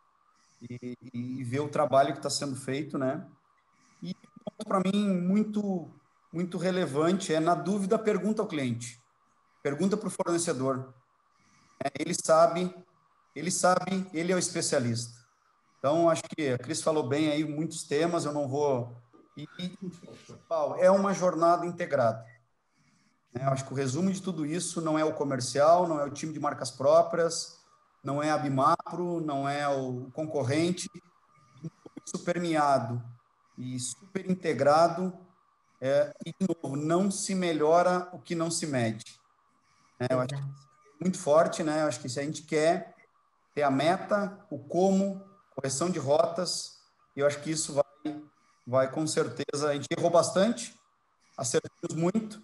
e ver o trabalho que está sendo feito, né? E um ponto para mim muito relevante na dúvida, pergunta ao cliente. Pergunta para o fornecedor. Ele sabe, ele é o especialista. Então, acho que a Cris falou bem aí, muitos temas, eu não vou... é uma jornada integrada. Eu acho que o resumo de tudo isso não é o comercial, não é o time de marcas próprias, não é a Bimapro, não é o concorrente, super permeado e super integrado, e, de novo, não se melhora o que não se mede. Eu acho que muito forte, né? Eu acho que se a gente quer ter a meta, o como, correção de rotas, eu acho que isso vai com certeza. A gente errou bastante, acertamos muito,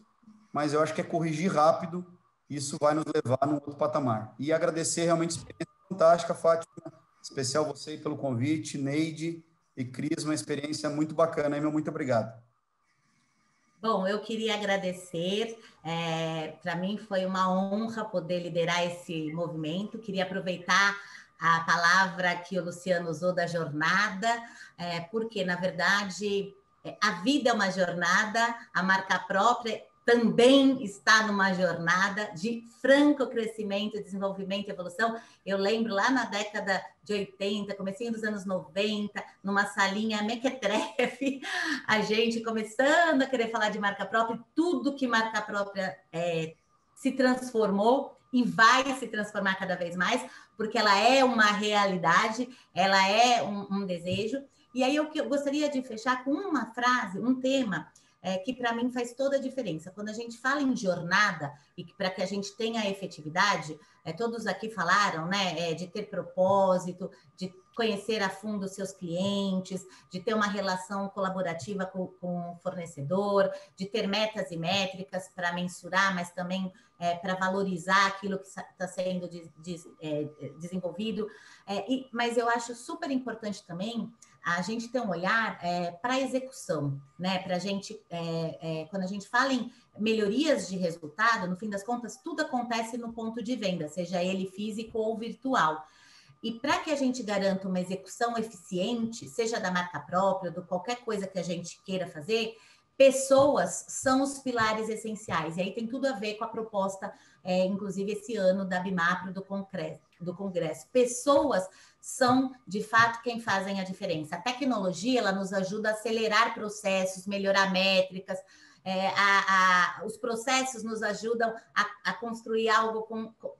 mas eu acho que é corrigir rápido, isso vai nos levar num outro patamar. E agradecer realmente a experiência fantástica, Fátima, especial você pelo convite, Neide e Cris, uma experiência muito bacana, hein, meu? Muito obrigado. Bom, eu queria agradecer, para mim foi uma honra poder liderar esse movimento, queria aproveitar a palavra que o Luciano usou da jornada, porque, na verdade, a vida é uma jornada, a marca própria também está numa jornada de franco crescimento, desenvolvimento e evolução. Eu lembro lá na década de 80, comecinho dos anos 90, numa salinha mequetrefe, a gente começando a querer falar de marca própria, e tudo que marca própria se transformou e vai se transformar cada vez mais, porque ela é uma realidade, ela é um desejo. E aí eu gostaria de fechar com uma frase, um tema, que para mim faz toda a diferença. Quando a gente fala em jornada, e para que a gente tenha efetividade, todos aqui falaram, né, de ter propósito, de conhecer a fundo os seus clientes, de ter uma relação colaborativa com o fornecedor, de ter metas e métricas para mensurar, mas também para valorizar aquilo que está sendo desenvolvido. Mas eu acho super importante também a gente ter um olhar para a execução, né? Para a gente, quando a gente fala em melhorias de resultado, no fim das contas, tudo acontece no ponto de venda, seja ele físico ou virtual. E para que a gente garanta uma execução eficiente, seja da marca própria, de qualquer coisa que a gente queira fazer, pessoas são os pilares essenciais. E aí tem tudo a ver com a proposta, inclusive esse ano, da Bimapro do Congresso. Pessoas são, de fato, quem fazem a diferença. A tecnologia, ela nos ajuda a acelerar processos, melhorar métricas, os processos nos ajudam a construir algo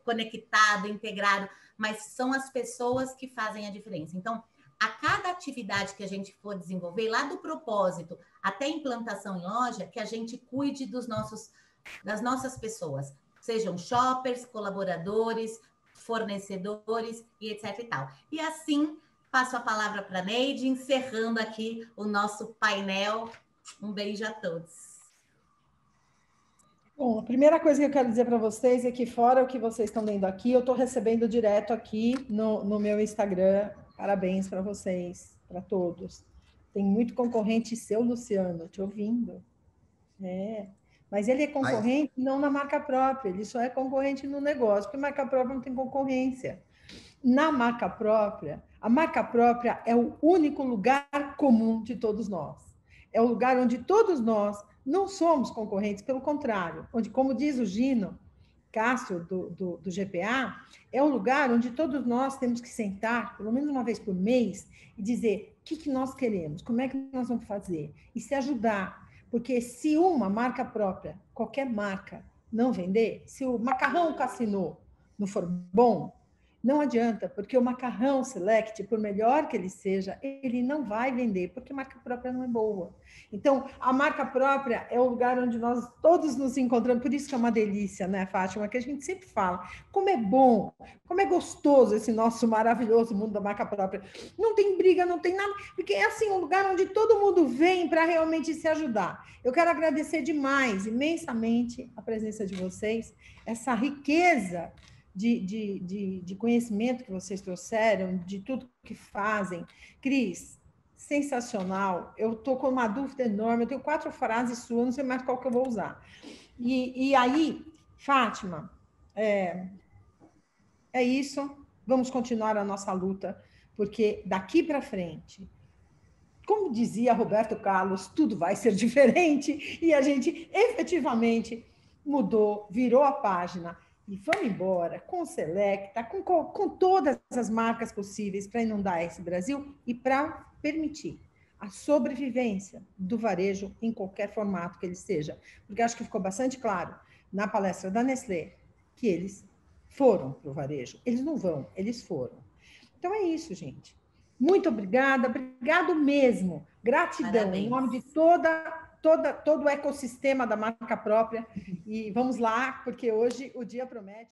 conectado, integrado, mas são as pessoas que fazem a diferença. Então, a cada atividade que a gente for desenvolver, lá do propósito até a implantação em loja, que a gente cuide das nossas pessoas, sejam shoppers, colaboradores, fornecedores e etc e tal. E assim, passo a palavra para a Neide, encerrando aqui o nosso painel. Um beijo a todos. Bom, a primeira coisa que eu quero dizer para vocês é que, fora o que vocês estão vendo aqui, eu estou recebendo direto aqui no meu Instagram. Parabéns para vocês, para todos. Tem muito concorrente seu, Luciano, te ouvindo. Mas ele é concorrente não na marca própria, ele só é concorrente no negócio, porque marca própria não tem concorrência. Na marca própria, a marca própria é o único lugar comum de todos nós. É o lugar onde todos nós não somos concorrentes, pelo contrário, onde, como diz o Gino Cássio, do GPA, é um lugar onde todos nós temos que sentar, pelo menos uma vez por mês, e dizer o que nós queremos, como é que nós vamos fazer, e se ajudar. Porque se uma marca própria, qualquer marca, não vender, se o macarrão Cassinô não for bom, não adianta, porque o macarrão Select, por melhor que ele seja, ele não vai vender, porque a marca própria não é boa. Então, a marca própria é o lugar onde nós todos nos encontramos, por isso que é uma delícia, né, Fátima? Que a gente sempre fala, como é bom, como é gostoso esse nosso maravilhoso mundo da marca própria. Não tem briga, não tem nada, porque é assim, um lugar onde todo mundo vem para realmente se ajudar. Eu quero agradecer demais, imensamente, a presença de vocês, essa riqueza de conhecimento que vocês trouxeram, de tudo que fazem. Cris, sensacional. Eu estou com uma dúvida enorme. Eu tenho 4 frases suas, não sei mais qual que eu vou usar. E aí, Fátima, é isso. Vamos continuar a nossa luta, porque daqui para frente, como dizia Roberto Carlos, tudo vai ser diferente, e a gente efetivamente mudou, virou a página. E vamos embora com o Selecta, com todas as marcas possíveis para inundar esse Brasil e para permitir a sobrevivência do varejo em qualquer formato que ele seja. Porque acho que ficou bastante claro na palestra da Nestlé que eles foram para o varejo. Eles não vão, eles foram. Então é isso, gente. Muito obrigada, obrigado mesmo. Gratidão. Parabéns. Em nome de todo o ecossistema da marca própria. E vamos lá, porque hoje o dia promete.